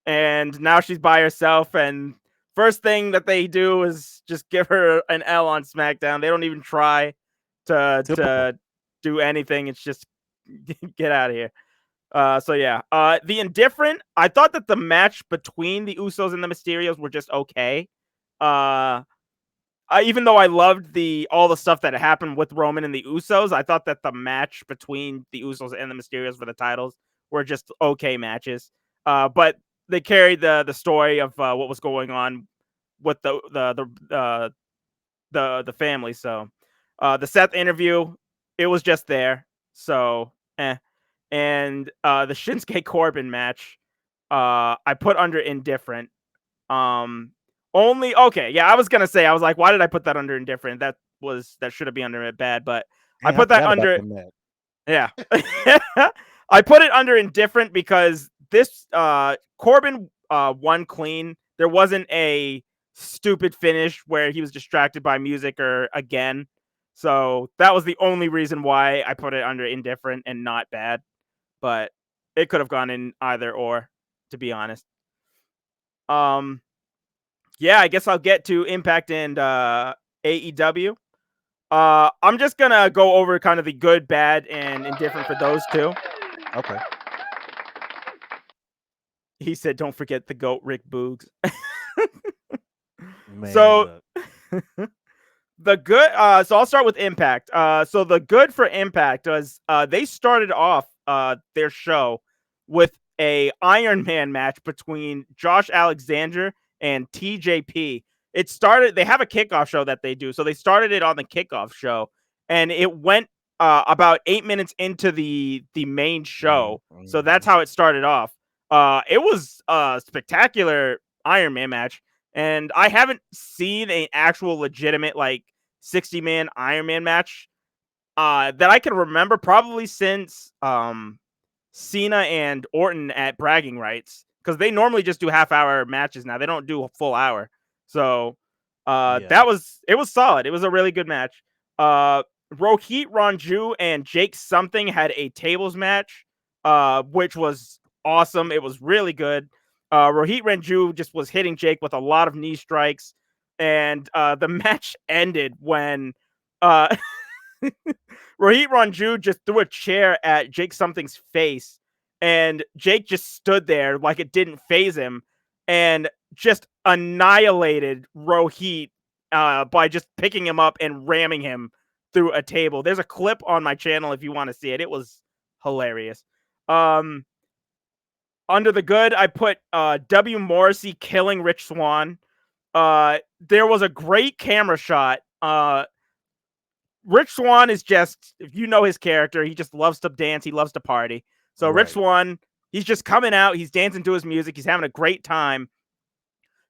and now she's by herself. And first thing that they do is just give her an L on SmackDown. They don't even try Typical. to do anything. It's just get out of here. So yeah. The Indifferent, I thought that the match between the Usos and the Mysterios were just okay. Uh, even though I loved all the stuff that happened with Roman and the Usos, I thought that the match between the Usos and the Mysterios for the titles were just okay matches. But they carried the story of what was going on with the family. So, the Seth interview, it was just there. So, and the Shinsuke Corbin match, I put under indifferent. Um, Only okay, yeah. I was gonna say, I was like, why did I put that under indifferent? That should have been under it bad, but I Dang, I put that forgot about under that match. yeah. I put it under indifferent because this Corbin won clean. There wasn't a stupid finish where he was distracted by music or again. So that was the only reason why I put it under indifferent and not bad. But it could have gone in either or, to be honest. Um yeah, I guess I'll get to Impact and AEW. I'm just gonna go over kind of the good, bad, and indifferent for those two. Okay. He said, "Don't forget the goat, Rick Boogs." Man, So look. the good. So I'll start with Impact. So the good for Impact was they started off their show with a Iron Man match between Josh Alexander and TJP. It started. They have a kickoff show that they do, so they started it on the kickoff show, and it went about 8 minutes into the main show. So that's how it started off. It was a spectacular Iron Man match, and I haven't seen an actual legitimate like 60-man Iron Man match that I can remember probably since Cena and Orton at Bragging Rights, because they normally just do half-hour matches now. They don't do a full hour. So Yeah. it was solid. It was a really good match. Rohit Ranju and Jake Something had a tables match, which was awesome. It was really good. Rohit Ranju just was hitting Jake with a lot of knee strikes, and the match ended when uh, Rohit Ranju just threw a chair at Jake Something's face, and Jake just stood there like it didn't phase him, and just annihilated Rohit by just picking him up and ramming him through a table. There's a clip on my channel if you want to see it. It was hilarious. Under the good, I put W. Morrissey killing Rich Swann. There was a great camera shot. Rich Swann is just, if you know his character, he just loves to dance. He loves to party. So Rich Right. Swann, he's just coming out. He's dancing to his music. He's having a great time.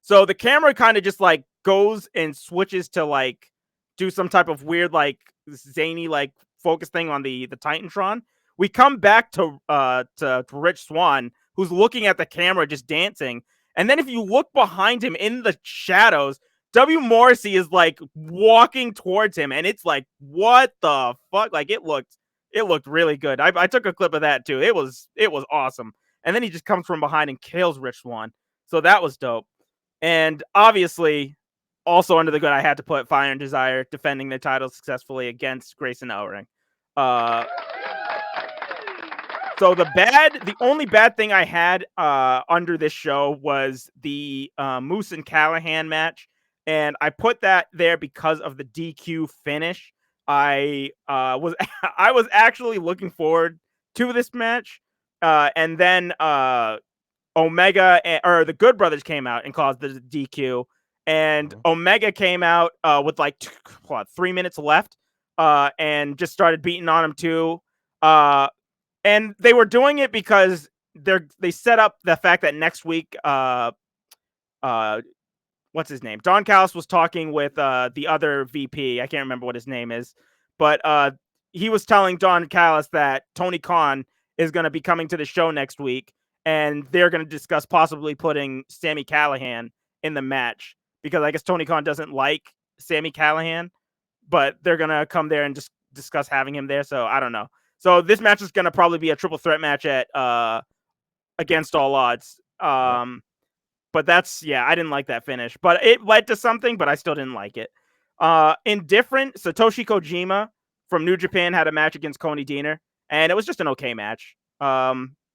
So the camera kind of just like goes and switches to like do some type of weird like zany like focus thing on the Titantron. We come back to Rich Swann, who's looking at the camera just dancing. And then if you look behind him in the shadows, W. Morrissey is like walking towards him, and it's like, what the fuck? Like it looked really good. I took a clip of that too. It was awesome. And then he just comes from behind and kills Rich Swann. So that was dope. And obviously, also under the good, I had to put Fire and Desire defending their title successfully against Grayson Ellering. So the only bad thing I had under this show was the Moose and Callahan match, and I put that there because of the DQ finish. I was I was actually looking forward to this match, and then Omega or the Good Brothers came out and caused the DQ, and Omega came out with like 3 minutes left, and just started beating on him too. And they were doing it because they set up the fact that next week, what's his name? Don Callis was talking with the other VP. I can't remember what his name is, but he was telling Don Callis that Tony Khan is going to be coming to the show next week, and they're going to discuss possibly putting Sami Callihan in the match, because I guess Tony Khan doesn't like Sami Callihan, but they're going to come there and just discuss having him there. So I don't know. So this match is going to probably be a triple threat match at Against All Odds. But that's, yeah, I didn't like that finish, but it led to something, but I still didn't like it. Indifferent, Satoshi Kojima from New Japan had a match against Coney Diener, and it was just an okay match. It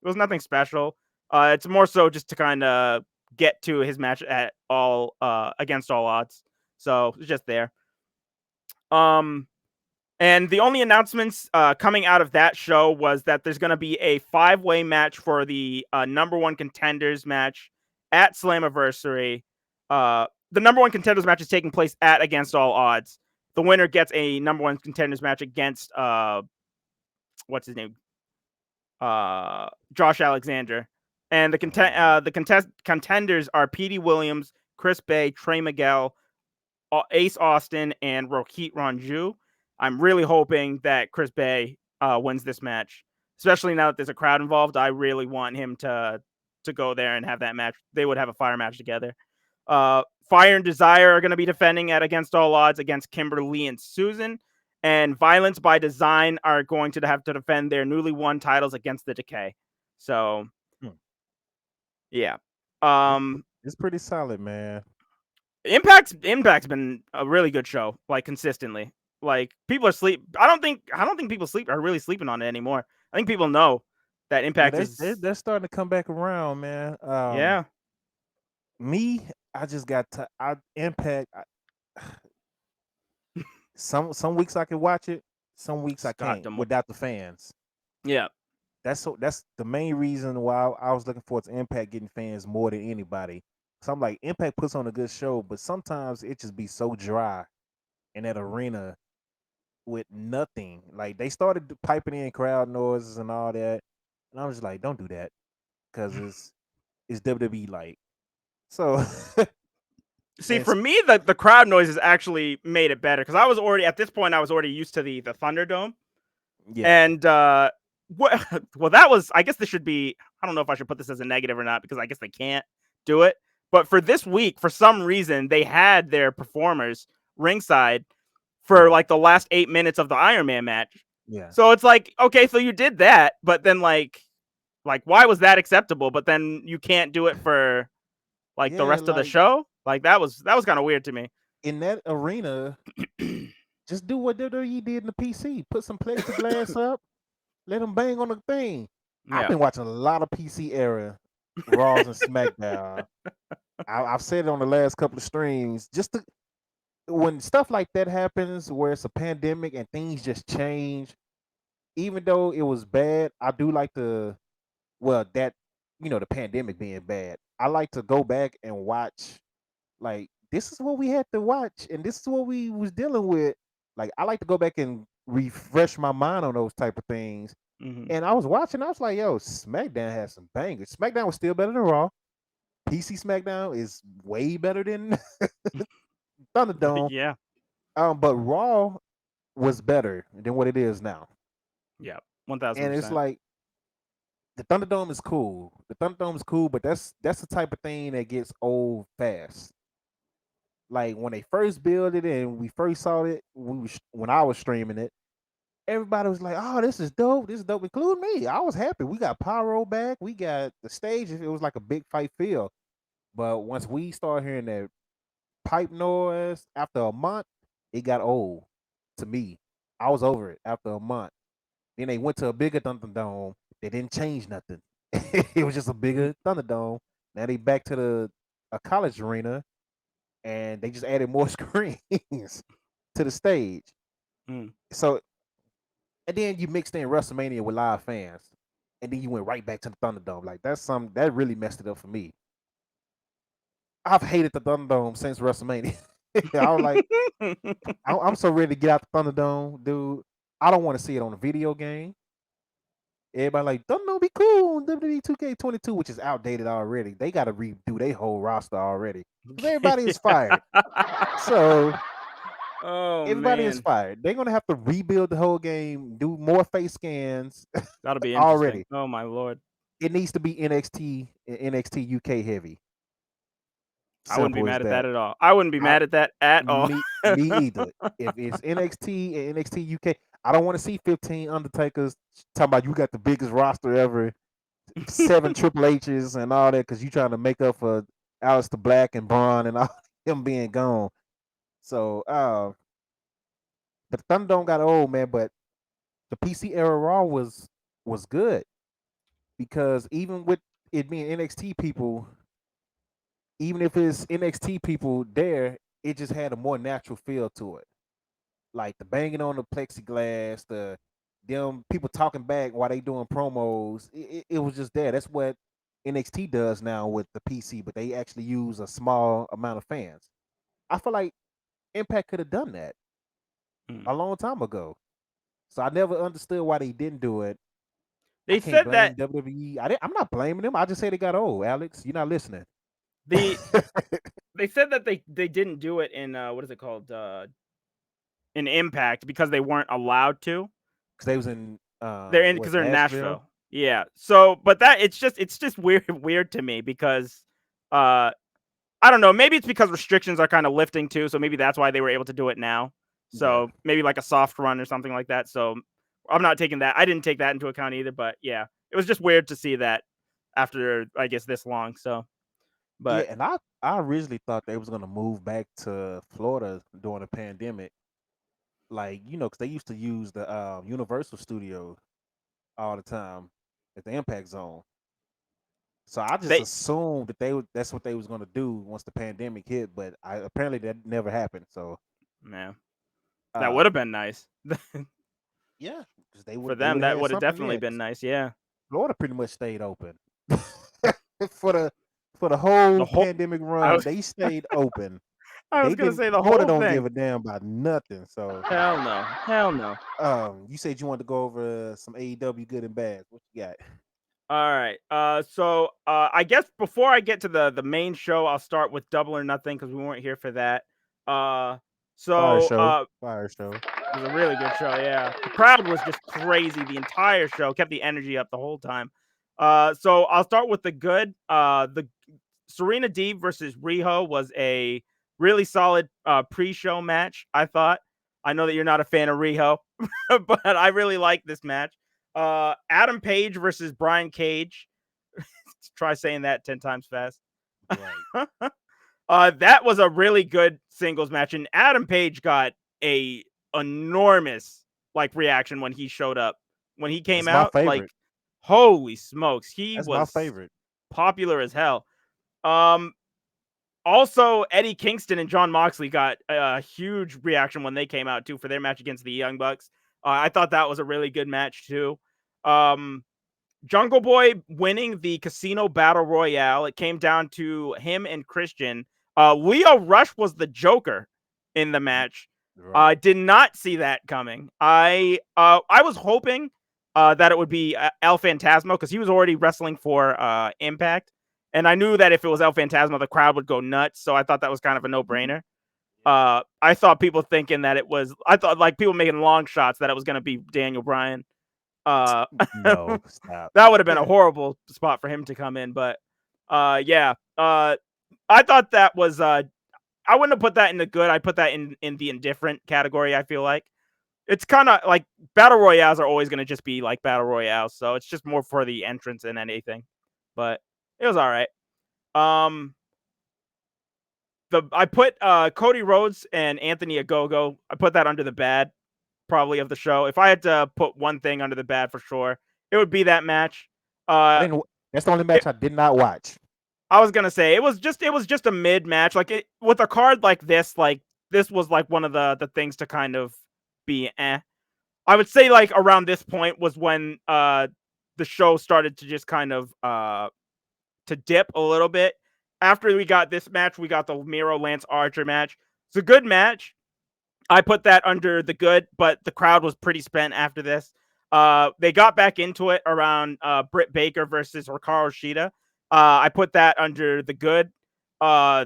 was nothing special. It's more so just to kind of get to his match at Against All Odds. So it's just there. And the only announcements coming out of that show was that there's going to be a 5-way match for the number one contenders match at Slammiversary. The number one contenders match is taking place at Against All Odds. The winner gets a number one contenders match against what's his name? Josh Alexander. And the contenders are Petey Williams, Chris Bay, Trey Miguel, Ace Austin, and Rohit Ranju. I'm really hoping that Chris Bay wins this match, especially now that there's a crowd involved. I really want him to go there and have that match. They would have a fire match together. Fire and Desire are going to be defending at Against All Odds against Kimberly and Susan. And Violence by Design are going to have to defend their newly won titles against the Decay. So, yeah. It's pretty solid, man. Impact's been a really good show, like consistently. Like people are I don't think people are really sleeping on it anymore. I think people know. that Yeah, Impact is. they're starting to come back around, man. Yeah, Me, I just got to I Impact. Some weeks I can watch it, some weeks I Scott can't Demore. without the fans. Yeah, That's the main reason why I was looking forward to Impact getting fans more than anybody. So I'm like, Impact puts on a good show, but sometimes it just be so dry in that arena with nothing. Like they started piping in crowd noises and all that, and I was just like, don't do that because it's WWE like. So see, and for me, the crowd noises actually made it better because I was already at this point I was already used to the Thunderdome, yeah, and what well that was I guess this should be I don't know if I should put this as a negative or not because I guess they can't do it, but for this week for some reason they had their performers ringside for yeah, like the last 8 minutes of the Iron Man match. yeah, So it's like okay, so you did that, but then like why was that acceptable? But then you can't do it for like the yeah. rest of the Like show. Like that was kind of weird to me. in that arena, just do what WWE did in the PC. Put some plexiglass up. Let them bang on the thing. I've Yeah. been watching a lot of PC era Raws and SmackDown. I've said it on the last couple of streams. Just to, when stuff like that happens, where it's a pandemic and things just change, even though it was bad, I do like to. Well, that the pandemic being bad, I like to go back and watch. Like this is what we had to watch, and this is what we was dealing with. Like I like to go back and refresh my mind on those type of things. Hmm. And I was watching, I was like, yo, SmackDown has some bangers. SmackDown was still better than Raw. PC SmackDown is way better than Thunderdome. Yeah. But Raw was better than what it is now. Yeah. one thousand And it's percent. like the Thunderdome is cool. The Thunderdome is cool, but that's the type of thing that gets old fast. Like when they first built it and we first saw it, when I was streaming it, everybody was like, "Oh, this is dope! This is dope!" Including me. I was happy. We got pyro back. We got the stage. It was like a big fight feel. But once we started hearing that pipe noise after a month, it got old to me. I was over it after a month. Then they went to a bigger Thunderdome. They didn't change nothing. It was just a bigger Thunderdome. Now they back to a college arena, and they just added more screens to the stage. Mm. So, and then you mixed in WrestleMania with live fans, and then you went right back to the Thunderdome. Like that's some that really messed it up for me. I've hated the Thunderdome since WrestleMania. I was like, I'm so ready to get out the Thunderdome, dude. I don't want to see it on a video game. Everybody like Thunderdome be cool on WWE 2K22, which is outdated already. They got to redo their whole roster already because everybody is fired. So Oh everybody is man, fired. They're gonna have to rebuild the whole game, do more face scans that'll be interesting. already. Oh my lord, It needs to be NXT and NXT UK heavy. I wouldn't be Simple as mad at that that. at all. I wouldn't be I mad at that at all. me either. If it's NXT and NXT UK, I don't want to see 15 Undertakers talking about you got the biggest roster ever, 7 Triple H's and all that because you trying to make up for Alistair Black and Braun and all him being gone. So but the Thunderdome got old, man. But the PC era Raw was good because even with it being NXT people, even if it's NXT people there, it just had a more natural feel to it. Like the banging on the plexiglass, the them people talking back while they doing promos. It was just there. That's what NXT does now with the PC, but they actually use a small amount of fans. I feel like Impact could have done that Mm. a long time ago. So I never understood why they didn't do it. I They can't said that blame WWE. I'm not blaming them. I just say they got old. Alex, you're not listening. the Because they said that they didn't do it in what is it called in Impact because they weren't allowed to. they was in They're in because what they're in Nashville. Nashville. Yeah. So, but that it's just weird to me because uh I don't know. Maybe it's because restrictions are kind of lifting too, so maybe that's why they were able to do it now. Yeah. So maybe like a soft run or something like that. So I'm not taking that. I didn't take that into account either. But yeah, it was just weird to see that after I guess this long. So, Yeah, but and I originally thought they was gonna move back to Florida during the pandemic, like because they used to use the Universal Studios all the time, at the Impact Zone. So I just They assumed that that's what they was gonna do once the pandemic hit, but apparently that never happened. So man, that would uh have been nice yeah, because for they them. would have That had would have something, definitely yeah. been 'Cause nice. Yeah, Florida pretty much stayed open for the the whole whole. pandemic I run. was They stayed open. I was They gonna didn't. say the Florida whole don't give thing. a damn about nothing. So Hell no, hell no. you said you wanted to go over some AEW good and bad. What you got? All right. So I guess before I get to the main show, I'll start with Double or Nothing because we weren't here for that. Uh, Fire so show. Fire show. it was a really good show. Yeah, the crowd was just crazy the entire show. Kept the energy up the whole time. So I'll start with the good. The Serena Deeb versus Riho was a really solid pre-show match. I thought. I know that you're not a fan of Riho, but I really like this match. Adam Page versus Brian Cage. Try saying that 10 times fast. Right. That was a really good singles match, and Adam Page got a enormous like reaction when he showed up. When he came That's my out, like favorite. holy smokes, he That's my was favorite. popular as hell. Um, Also, Eddie Kingston and John Moxley got a huge reaction when they came out too for their match against the Young Bucks. I thought that was a really good match too. Um, Jungle Boy winning the Casino Battle Royale. It came down to him and Christian. Leo Rush was the Joker in the match. I Right. did not see that coming. I was hoping that it would be El Phantasmo because he was already wrestling for Impact, and I knew that if it was El Phantasmo, the crowd would go nuts. So I thought that was kind of a no-brainer. I thought people thinking that it was. I thought like people making long shots that it was going to be Daniel Bryan. Uh, No, stop. that would have been a horrible spot for him to come in, but yeah. I thought that was I wouldn't have put that in the good. I put that in the indifferent category, I feel like. It's kind of like battle royales are always going to just be like battle royales, so it's just more for the entrance than anything. But it was all right. Um I put Cody Rhodes and Anthony Ogogo. I put that under the bad probably of the show. If I had to put one thing under the bad for sure, it would be that match. I Uh didn't. That's the only match I did not watch. I was gonna say it was just a mid match. Like it with a card like this was like one of the things to kind of be I would say like around this point was when the show started to just kind of to dip a little bit. After we got this match, we got the Miro Lance Archer match. It's a good match. I put that under the good, but the crowd was pretty spent after this. They got back into it around Britt Baker versus Hikaru Shida. I put that under the good. Uh,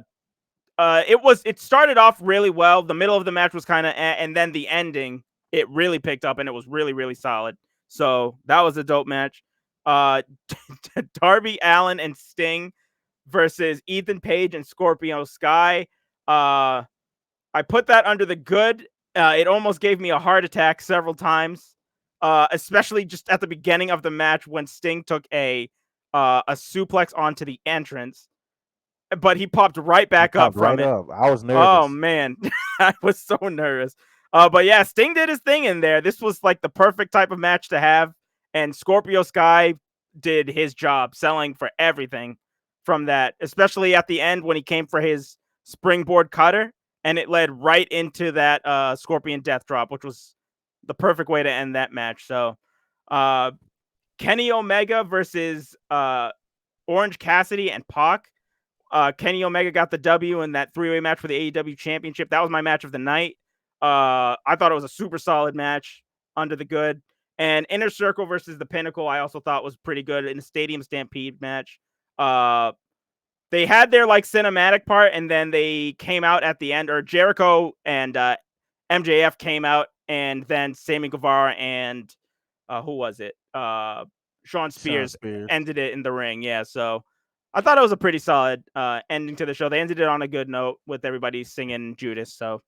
it started off really well. The middle of the match was kind of, and then the ending it really picked up and it was really solid. So that was a dope match. Uh, Darby Allin and Sting versus Ethan Page and Scorpio Sky. Uh, I put that under the good. It almost gave me a heart attack several times, especially just at the beginning of the match when Sting took a suplex onto the entrance, but he popped right He back up popped from right it. up. I was Oh nervous. man, I was so nervous. But yeah, Sting did his thing in there. This was like the perfect type of match to have, and Scorpio Sky did his job selling for everything from that, especially at the end when he came for his springboard cutter, and it led right into that Scorpion Death Drop, which was the perfect way to end that match. So, uh, Kenny Omega versus Orange Cassidy and Pac. Kenny Omega got the W in that three-way match for the AEW Championship. That was my match of the night. I thought it was a super solid match under the good. And Inner Circle versus the Pinnacle, I also thought was pretty good in a Stadium Stampede match. They had their like cinematic part, and then they came out at the end, or Jericho and MJF came out, and then Sammy Guevara and who was it? Sean Sean Spears Spears. ended it in the ring. Yeah, so I thought it was a pretty solid ending to the show. They ended it on a good note with everybody singing Judas. So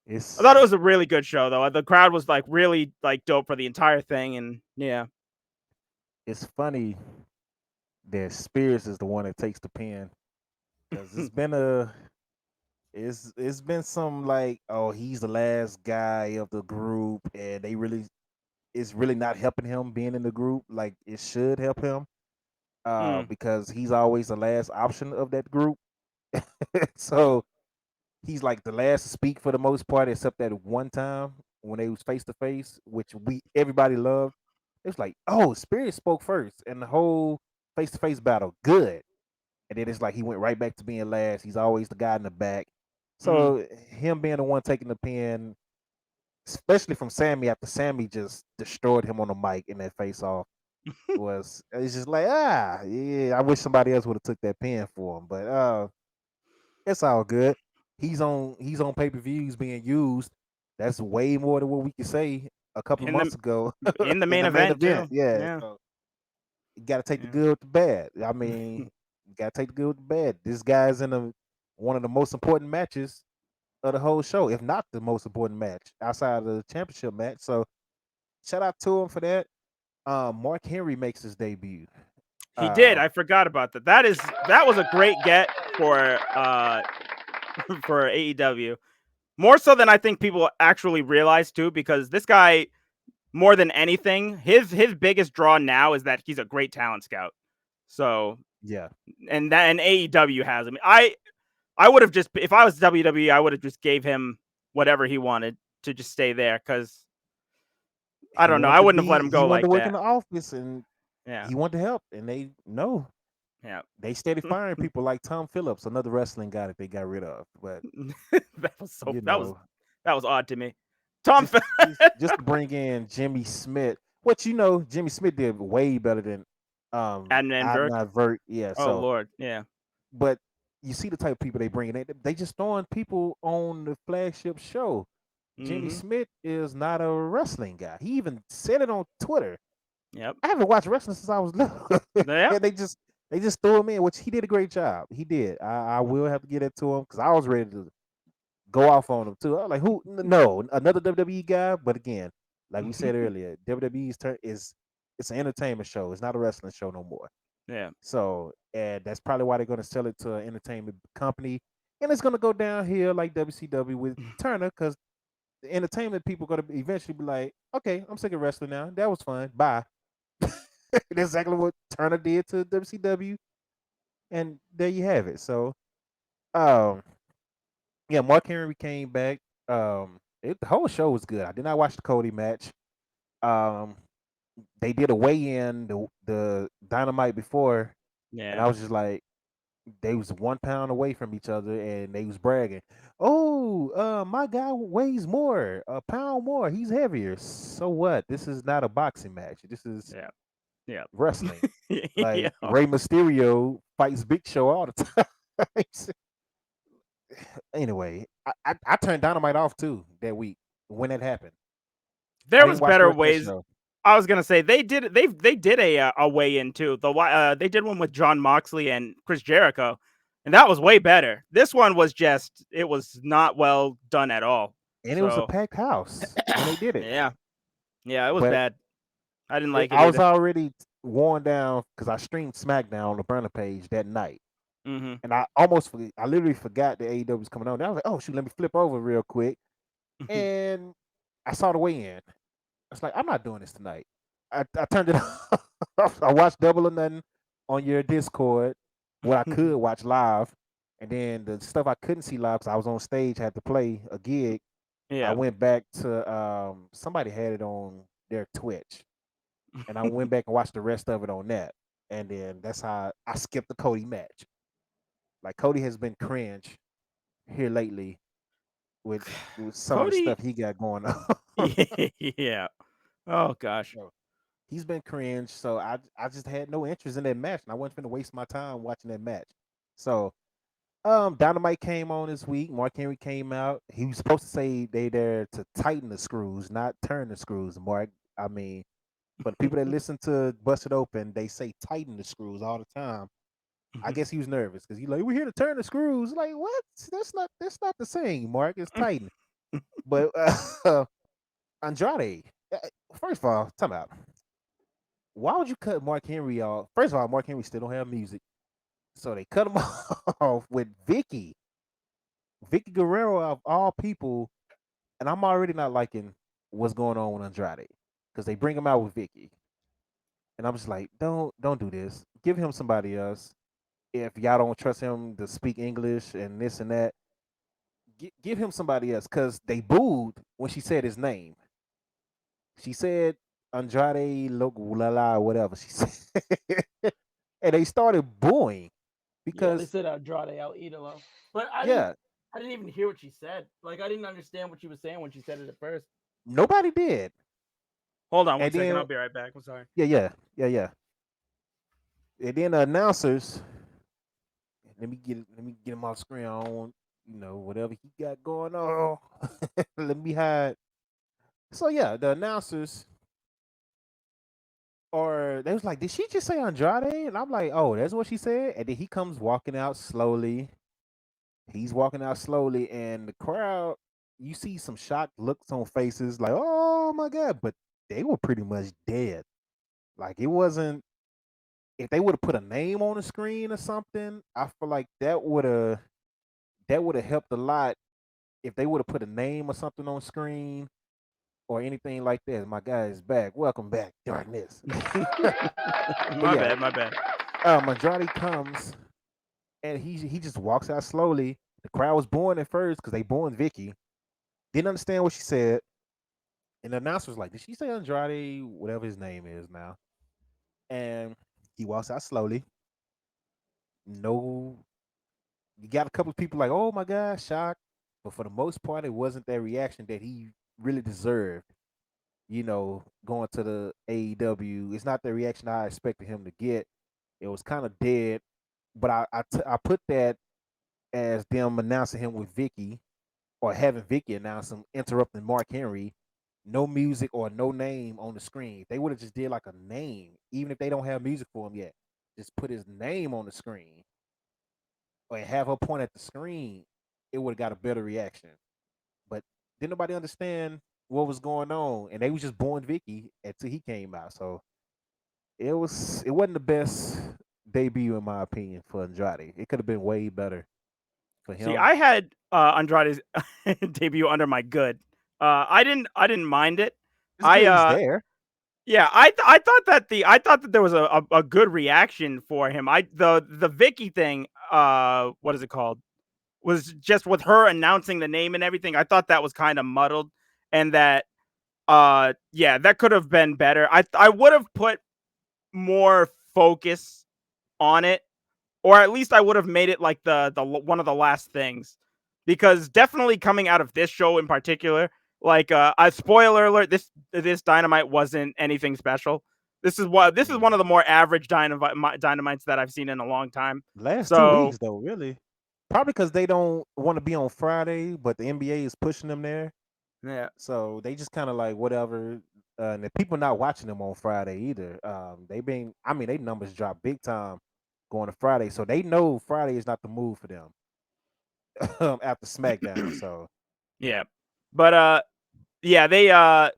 I thought it It's was a really good show, though. The crowd was like really like dope for the entire thing, and yeah, it's funny that Spears is the one that takes the pin because it's been some like, oh, he's the last guy of the group, and they really it's really not helping him being in the group like it should help him. Mm. Because he's always the last option of that group. So he's like the last to speak for the most part, except that one time when they was face to face, which we everybody loved. It was like, oh, Spirit spoke first, and the whole face to face battle, good. And then it's like he went right back to being last. He's always the guy in the back. Mm. So him being the one taking the pin, especially from Sammy after Sammy just destroyed him on the mic in that face off, was it's just like yeah, I wish somebody else would have took that pin for him, but it's all good. He's on pay-per-views being used. That's way more than what we could say a couple of In the months ago in the in main the main event event. too. Yeah, Yeah. so you got to take the Yeah. good with the bad. I mean, you got to take the good with the bad. This guy's in one of the most important matches of the whole show, if not the most important match outside of the championship match. So shout out to him for that. Mark Henry makes his debut. He did. Uh, I forgot about that. That was a great get for for AEW. More so than I think people actually realize too, because this guy, more than anything, his biggest draw now is that he's a great talent scout. So yeah, and AEW has him. I would have just, if I was WWE, I would have just gave him whatever he wanted to just stay there, because I don't know, I wouldn't have let him he go wanted to like work in that. the office, and Yeah, he wanted to help, and they no. yeah. They steady firing people like Tom Phillips, another wrestling guy that they got rid of. But that was so you know, that was odd to me. Tom, just to bring in Jimmy Smith, what Jimmy Smith did way better than Adnan Virk. Adnan Vert. Yeah, Oh so Lord, yeah. but you see the type of people they bring in. They just throwing people on the flagship show. Jimmy Mm-hmm. Smith is not a wrestling guy. He even said it on Twitter. Yep. I haven't watched wrestling since I was little. Yep. And they just threw him in, which he did a great job. He did. I will have to get it to him because I was ready to go off on him too. I was like, who? No, another WWE guy. But again, like we said earlier, WWE's turn is it's an entertainment show. It's not a wrestling show no more. Yeah. So, and that's probably why they're going to sell it to an entertainment company, and it's going to go downhill like WCW with Turner because the entertainment people are going to eventually be like, okay, I'm sick of wrestling now. That was fun. Bye. That's exactly what Turner did to WCW, and there you have it. So, um, yeah, Mark Henry came back. The whole show was good. I did not watch the Cody match. Um, they did a weigh-in the Dynamite before, and Yeah. I was just like, they was 1 pound away from each other, and they was bragging. Oh, my guy weighs more, a pound more. He's heavier. So what? This is not a boxing match. This is Yeah. Yeah. wrestling. Yeah. Like Rey Mysterio fights Big Show all the time. Anyway, I turned Dynamite off too that week when it happened. I There didn't was watch the better rest of that ways. show. I was gonna say they did a weigh in too. They did one with John Moxley and Chris Jericho, and that was way better. This one was just, it was not well done at all. And it was a So packed house when they did it. yeah, yeah, it was But bad. I didn't like it I was either. already worn down because I streamed Smackdown on the burner page that night. Mm-hmm. And I literally forgot the AEW was coming on. I was like, oh, shoot, let me flip over real quick. And I saw the weigh in. I was like, I'm not doing this tonight. I turned it off. I watched Double or Nothing on your Discord, what I could watch live. And then the stuff I couldn't see live because I was on stage, had to play a gig. I Yeah. went back to somebody had it on their Twitch, and I went back and watched the rest of it on that. And then that's how I skipped the Cody match. Like Cody has been cringe here lately with some of the Cody. stuff he got going on. Yeah. Oh gosh. So, he's been cringe, so I just had no interest in that match, and I wasn't going to waste my time watching that match. So Dynamite came on this week. Mark Henry came out. He was supposed to say they there to tighten the screws, not turn the screws. Mark, I mean, for the people that listen to Busted Open, they say tighten the screws all the time. I guess he was nervous because he's like, we're here to turn the screws. Like, what? That's not the saying, Mark. It's tighten. But Andrade, first of all, time out. Why would you cut Mark Henry off? First of all, Mark Henry still don't have music. So they cut him off with Vicky Guerrero of all people, and I'm already not liking what's going on with Andrade. because they bring him out with Vicky, and I'm just like, don't do this. Give him somebody else. If y'all don't trust him to speak English and this and that, give him somebody else. Because they booed when she said his name. She said Andrade Logulala, whatever she said, and they started booing Yeah, they because said Andrade El Idolo, but yeah, I didn't even hear what she said. Like I didn't understand what she was saying when she said it at first. nobody did. Hold on one And second, then I'll be right back. I'm sorry. yeah. And then the announcers, let me get him off screen. I don't want, whatever he got going on. Let me hide. So yeah, the announcers or they was like, did she just say Andrade? And I'm like, oh, that's what she said. And then he comes walking out slowly. He's walking out slowly, and the crowd, you see some shocked looks on faces, like, oh my god, but they were pretty much dead. Like it wasn't. If they would have put a name on the screen or something, I feel like that would have helped a lot. If they would have put a name or something on screen or anything like that. My guy is back. Welcome back, darkness. But My yeah, bad, my bad. Andrade comes and he just walks out slowly. The crowd was booing at first because they booing Vicky. Didn't understand what she said. And the announcer was like, did she say Andrade, whatever his name is now? And he walks out slowly. No, you got a couple of people like, oh my God, shocked. But for the most part, it wasn't that reaction that he really deserved. Going to the AEW, it's not the reaction I expected him to get. It was kind of dead. But I put that as them announcing him with Vicky or having Vicky announce him, interrupting Mark Henry. No music or no name on the screen. If they would have just did like a name, even if they don't have music for him yet, just put his name on the screen or have her point at the screen, it would have got a better reaction. But didn't nobody understand what was going on, and they was just booing Vicky until he came out. So it wasn't the best debut in my opinion for Andrade. It could have been way better for See, him. I had Andrade's debut under my good. I didn't mind it. It's I good he's there. Yeah, I thought that there was a good reaction for him. The Vicky thing, what is it called? Was just with her announcing the name and everything. I thought that was kind of muddled, and that yeah, that could have been better. I would have put more focus on it, or at least I would have made it like the one of the last things, because definitely coming out of this show in particular, like a spoiler alert, this Dynamite wasn't anything special. This is one of the more average dynamites that I've seen in a long time. Last 2 weeks So though, really. Probably because they don't want to be on Friday, but the NBA is pushing them there. yeah, So they just kind of like whatever. And the people not watching them on Friday either. They numbers drop big time going to Friday. So they know Friday is not the move for them after SmackDown. So yeah, but yeah,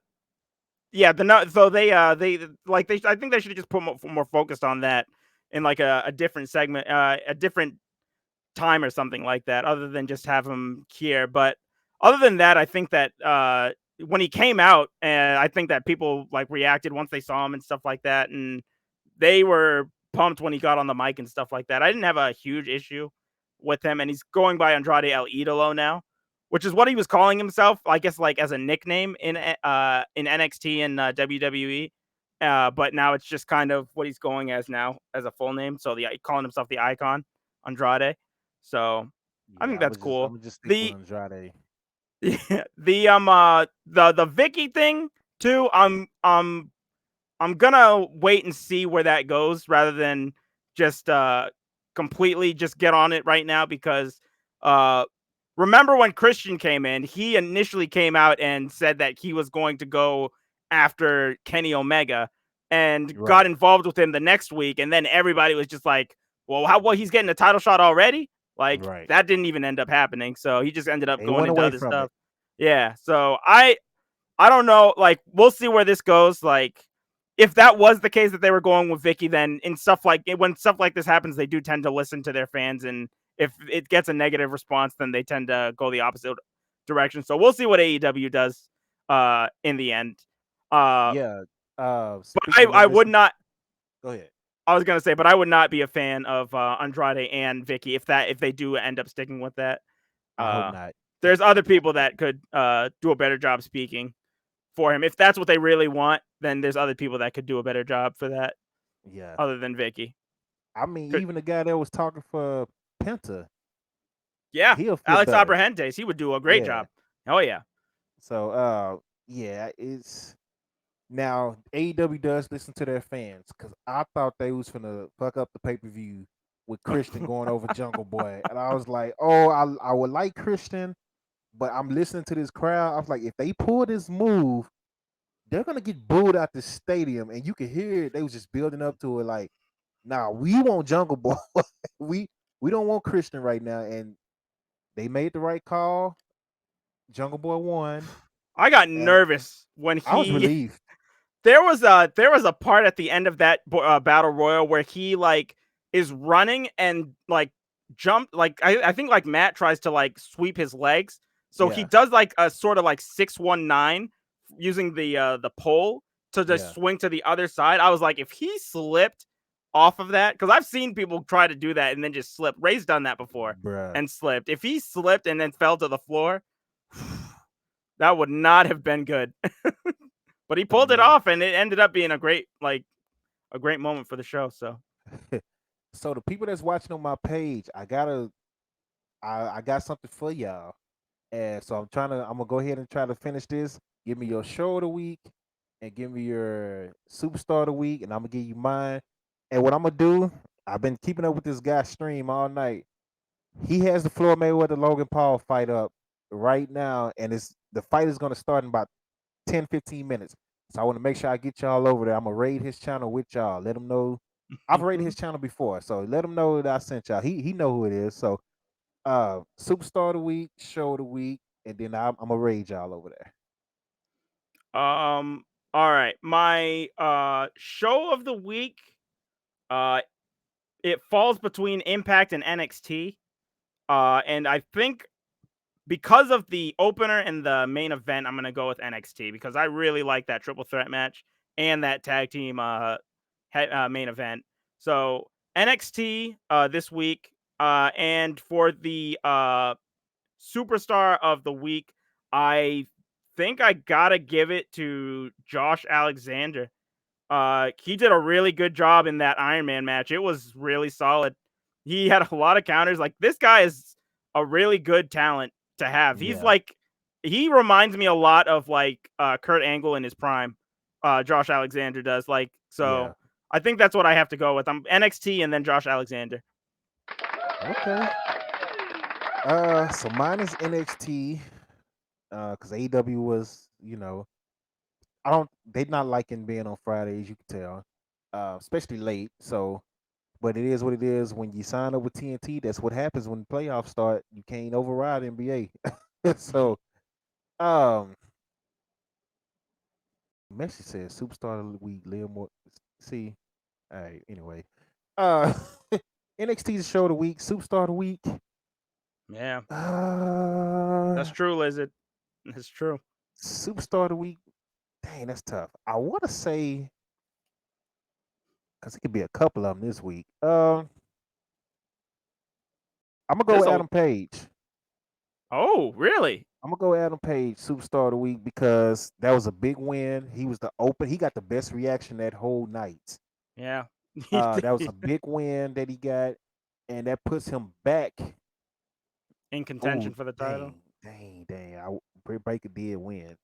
yeah, so they like they I think they should have just put more focused on that in like a different segment, a different time or something like that, other than just have him here. But other than that, I think that when he came out, and I think that people like reacted once they saw him and stuff like that, and they were pumped when he got on the mic and stuff like that. I didn't have a huge issue with him, and he's going by Andrade El Idolo now, which is what he was calling himself, I guess, like as a nickname in NXT and WWE. But now it's just kind of what he's going as now as a full name. So calling himself the Icon Andrade. So I think yeah, that's I'm cool. gonna just stick with The Andrade. the Vicky thing too. I'm gonna wait and see where that goes rather than just completely just get on it right now, because uh remember when Christian came in, he initially came out and said that he was going to go after Kenny Omega and got Right, involved with him the next week, and then everybody was just like, well, he's getting a title shot already? Like right. that didn't even end up happening. So he just ended up They going went into away other from it. stuff. Yeah. So I don't know. Like, we'll see where this goes. Like, if that was the case that they were going with Vicky, then in stuff like when stuff like this happens, they do tend to listen to their fans, and if it gets a negative response, then they tend to go the opposite direction. So we'll see what AEW does in the end. Yeah. But Speaking I of would this, not. go ahead. I was gonna say, but I would not be a fan of Andrade and Vicky if they do end up sticking with that. I hope Uh, not. there's other people that could do a better job speaking for him. If that's what they really want, then there's other people that could do a better job for that Yeah. other than Vicky. I mean, Could, even the guy that was talking for Penta, yeah, he'll fit Alex better. Abrahantes, he would do a great Yeah. job. Oh yeah. So, yeah, it's now AEW does listen to their fans because I thought they was finna fuck up the pay per view with Christian going over Jungle Boy, and I was like, oh, I would like Christian, but I'm listening to this crowd. I was like, if they pull this move, they're gonna get booed out the stadium, and you could hear it. They was just building up to it, like, nah, we want Jungle Boy, we we don't want Christian right now, and they made the right call. Jungle Boy won, I got and nervous when I was he relieved. there was a part at the end of that battle royal where he like is running and like jump like I think like Matt tries to like sweep his legs, so he Yeah, does like a sort of like 619 using the pole to just yeah, swing to the other side. I was like, if he slipped off of that, because I've seen people try to do that and then just slip. Ray's done that before bruh. and slipped. If he slipped and then fell to the floor, that would not have been good. But he pulled it Yeah. off, and it ended up being a great moment for the show. So So the people that's watching on my page, I got something for y'all. And so I'm gonna go ahead and try to finish this. Give me your show of the week and give me your superstar of the week, and I'm gonna give you mine. And what I'm gonna do, I've been keeping up with this guy's stream all night. He has the Floyd Mayweather Logan Paul fight up right now, and the fight is gonna start in about 10, 15 minutes. So I want to make sure I get y'all over there. I'm gonna raid his channel with y'all. Let him know I've raided his channel before, so let him know that I sent y'all. He know who it is. So superstar of the week, show of the week, and then I'm gonna raid y'all over there. all right, my show of the week, uh it falls between Impact and NXT. And I think because of the opener and the main event, I'm gonna go with NXT because I really like that triple threat match and that tag team main event. So NXT this week, and for the superstar of the week, I think I gotta give it to Josh Alexander. He did a really good job in that Iron Man match. It was really solid. He had a lot of counters. Like, this guy is a really good talent to have. Yeah, He reminds me a lot of like Kurt Angle in his prime. Josh Alexander does. Like, yeah. so I think that's what I have to go with. I'm NXT and then Josh Alexander. Okay. So mine is NXT. Because AEW was, I don't. They not liking being on Fridays. You can tell, especially late. So, but it is what it is. When you sign up with TNT, that's what happens when the playoffs start. You can't override NBA. So, um, message says superstar of the week, Liam Moore. See, all right. Anyway, uh, NXT's show of the week, superstar of the week. Yeah, that's Uh, true, Lizard. That's true. superstar of the week. Dang, that's tough. I want to say because it could be a couple of them this week. I'm gonna go There's with a Adam Page. Oh, really? I'm gonna go with Adam Page, superstar of the week, because that was a big win. He was the open. He got the best reaction that whole night. Yeah. That was a big win that he got, and that puts him back. In Oh, contention for the title. dang! Britt Baker did win.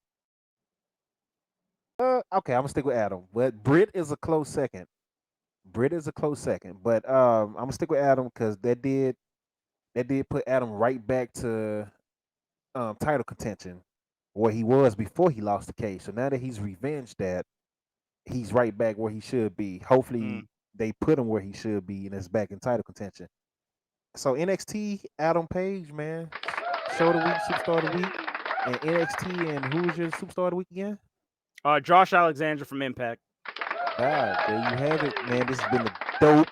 Okay, I'm gonna stick with Adam, but Britt is a close second. Britt is a close second, but I'm gonna stick with Adam because that did put Adam right back to title contention where he was before he lost the case. So now that he's revenged that, he's right back where he should be. Mm. Hopefully they put him where he should be and is back in title contention. So NXT, Adam Page, man, show of the week, superstar of the week, and NXT, and who was your superstar of the week again? Josh Alexander from Impact. Ah, there you have it, man. This has been the Dope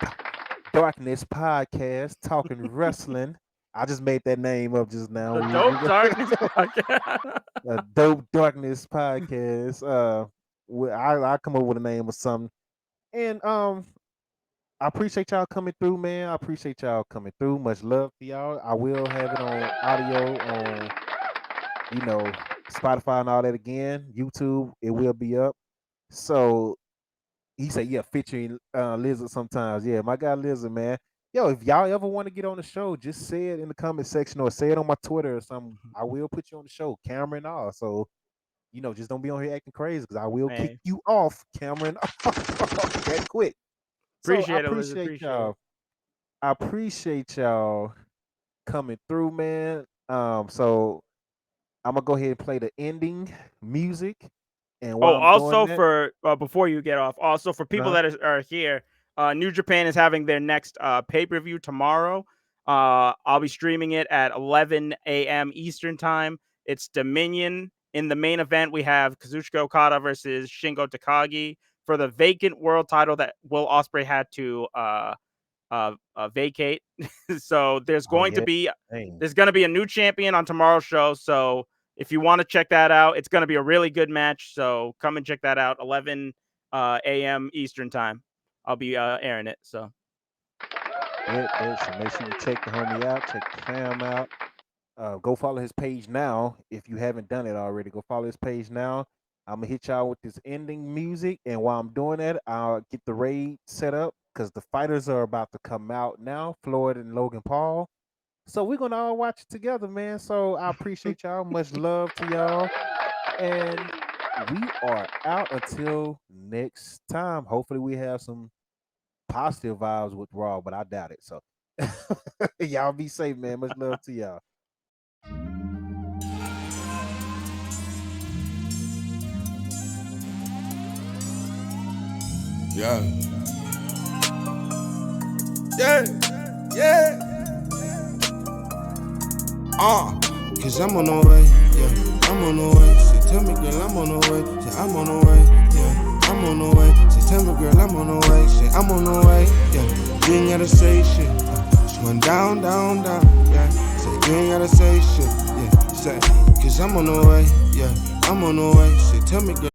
Darkness podcast, talking wrestling. I just made that name up just now. The Dope Darkness podcast. A Dope Darkness podcast. I come up with a name or something. And I appreciate y'all coming through, man. I appreciate y'all coming through. Much love to y'all. I will have it on audio on, Spotify and all that again. YouTube, it will be up. So he said, yeah, featuring Lizard sometimes. Yeah, my guy Lizard, man. Yo, if y'all ever want to get on the show, just say it in the comment section or say it on my Twitter or something. I will put you on the show, camera and all. So, just don't be on here acting crazy because I will kick Hey, you off, Cameron, that quick. So I appreciate it, Liz. appreciate Appreciate it. y'all. I appreciate y'all coming through, man. So I'm gonna go ahead and play the ending music. And Oh, while I'm doing also that, for before you get off, also for people uh-huh. that are here, New Japan is having their next pay-per-view tomorrow. I'll be streaming it at 11 a.m. Eastern time. It's Dominion. In the main event, we have Kazuchika Okada versus Shingo Takagi for the vacant world title that Will Ospreay had to vacate. So Oh yeah, dang. there's going to be a new champion on tomorrow's show. So if you want to check that out, it's going to be a really good match. So come and check that out. 11 a.m. Eastern time. I'll be airing it. So So make sure you check the homie out, check the fam out. Go follow his page now if you haven't done it already. Go follow his page now. I'm gonna hit y'all with this ending music, and while I'm doing that, I'll get the raid set up because the fighters are about to come out now, Floyd and Logan Paul. So we're gonna all watch it together, man. So I appreciate y'all. Much love to y'all, and we are out until next time. Hopefully, we have some positive vibes with Raw, but I doubt it. So y'all be safe, man. Much love to y'all. Yeah. Yeah. Yeah. Cause I'm on the way. Yeah. I'm on the way. Say, tell me, girl, I'm on the way. Say, I'm on the way. Yeah. I'm on the way. Say, tell me, girl, I'm on the way. Say, I'm on the way. Yeah. You ain't gotta say shit. Just going down, down, down. Yeah. Say, you ain't gotta say shit. Yeah. Say, cause I'm on the way. Yeah. I'm on the way. Say, tell me, girl.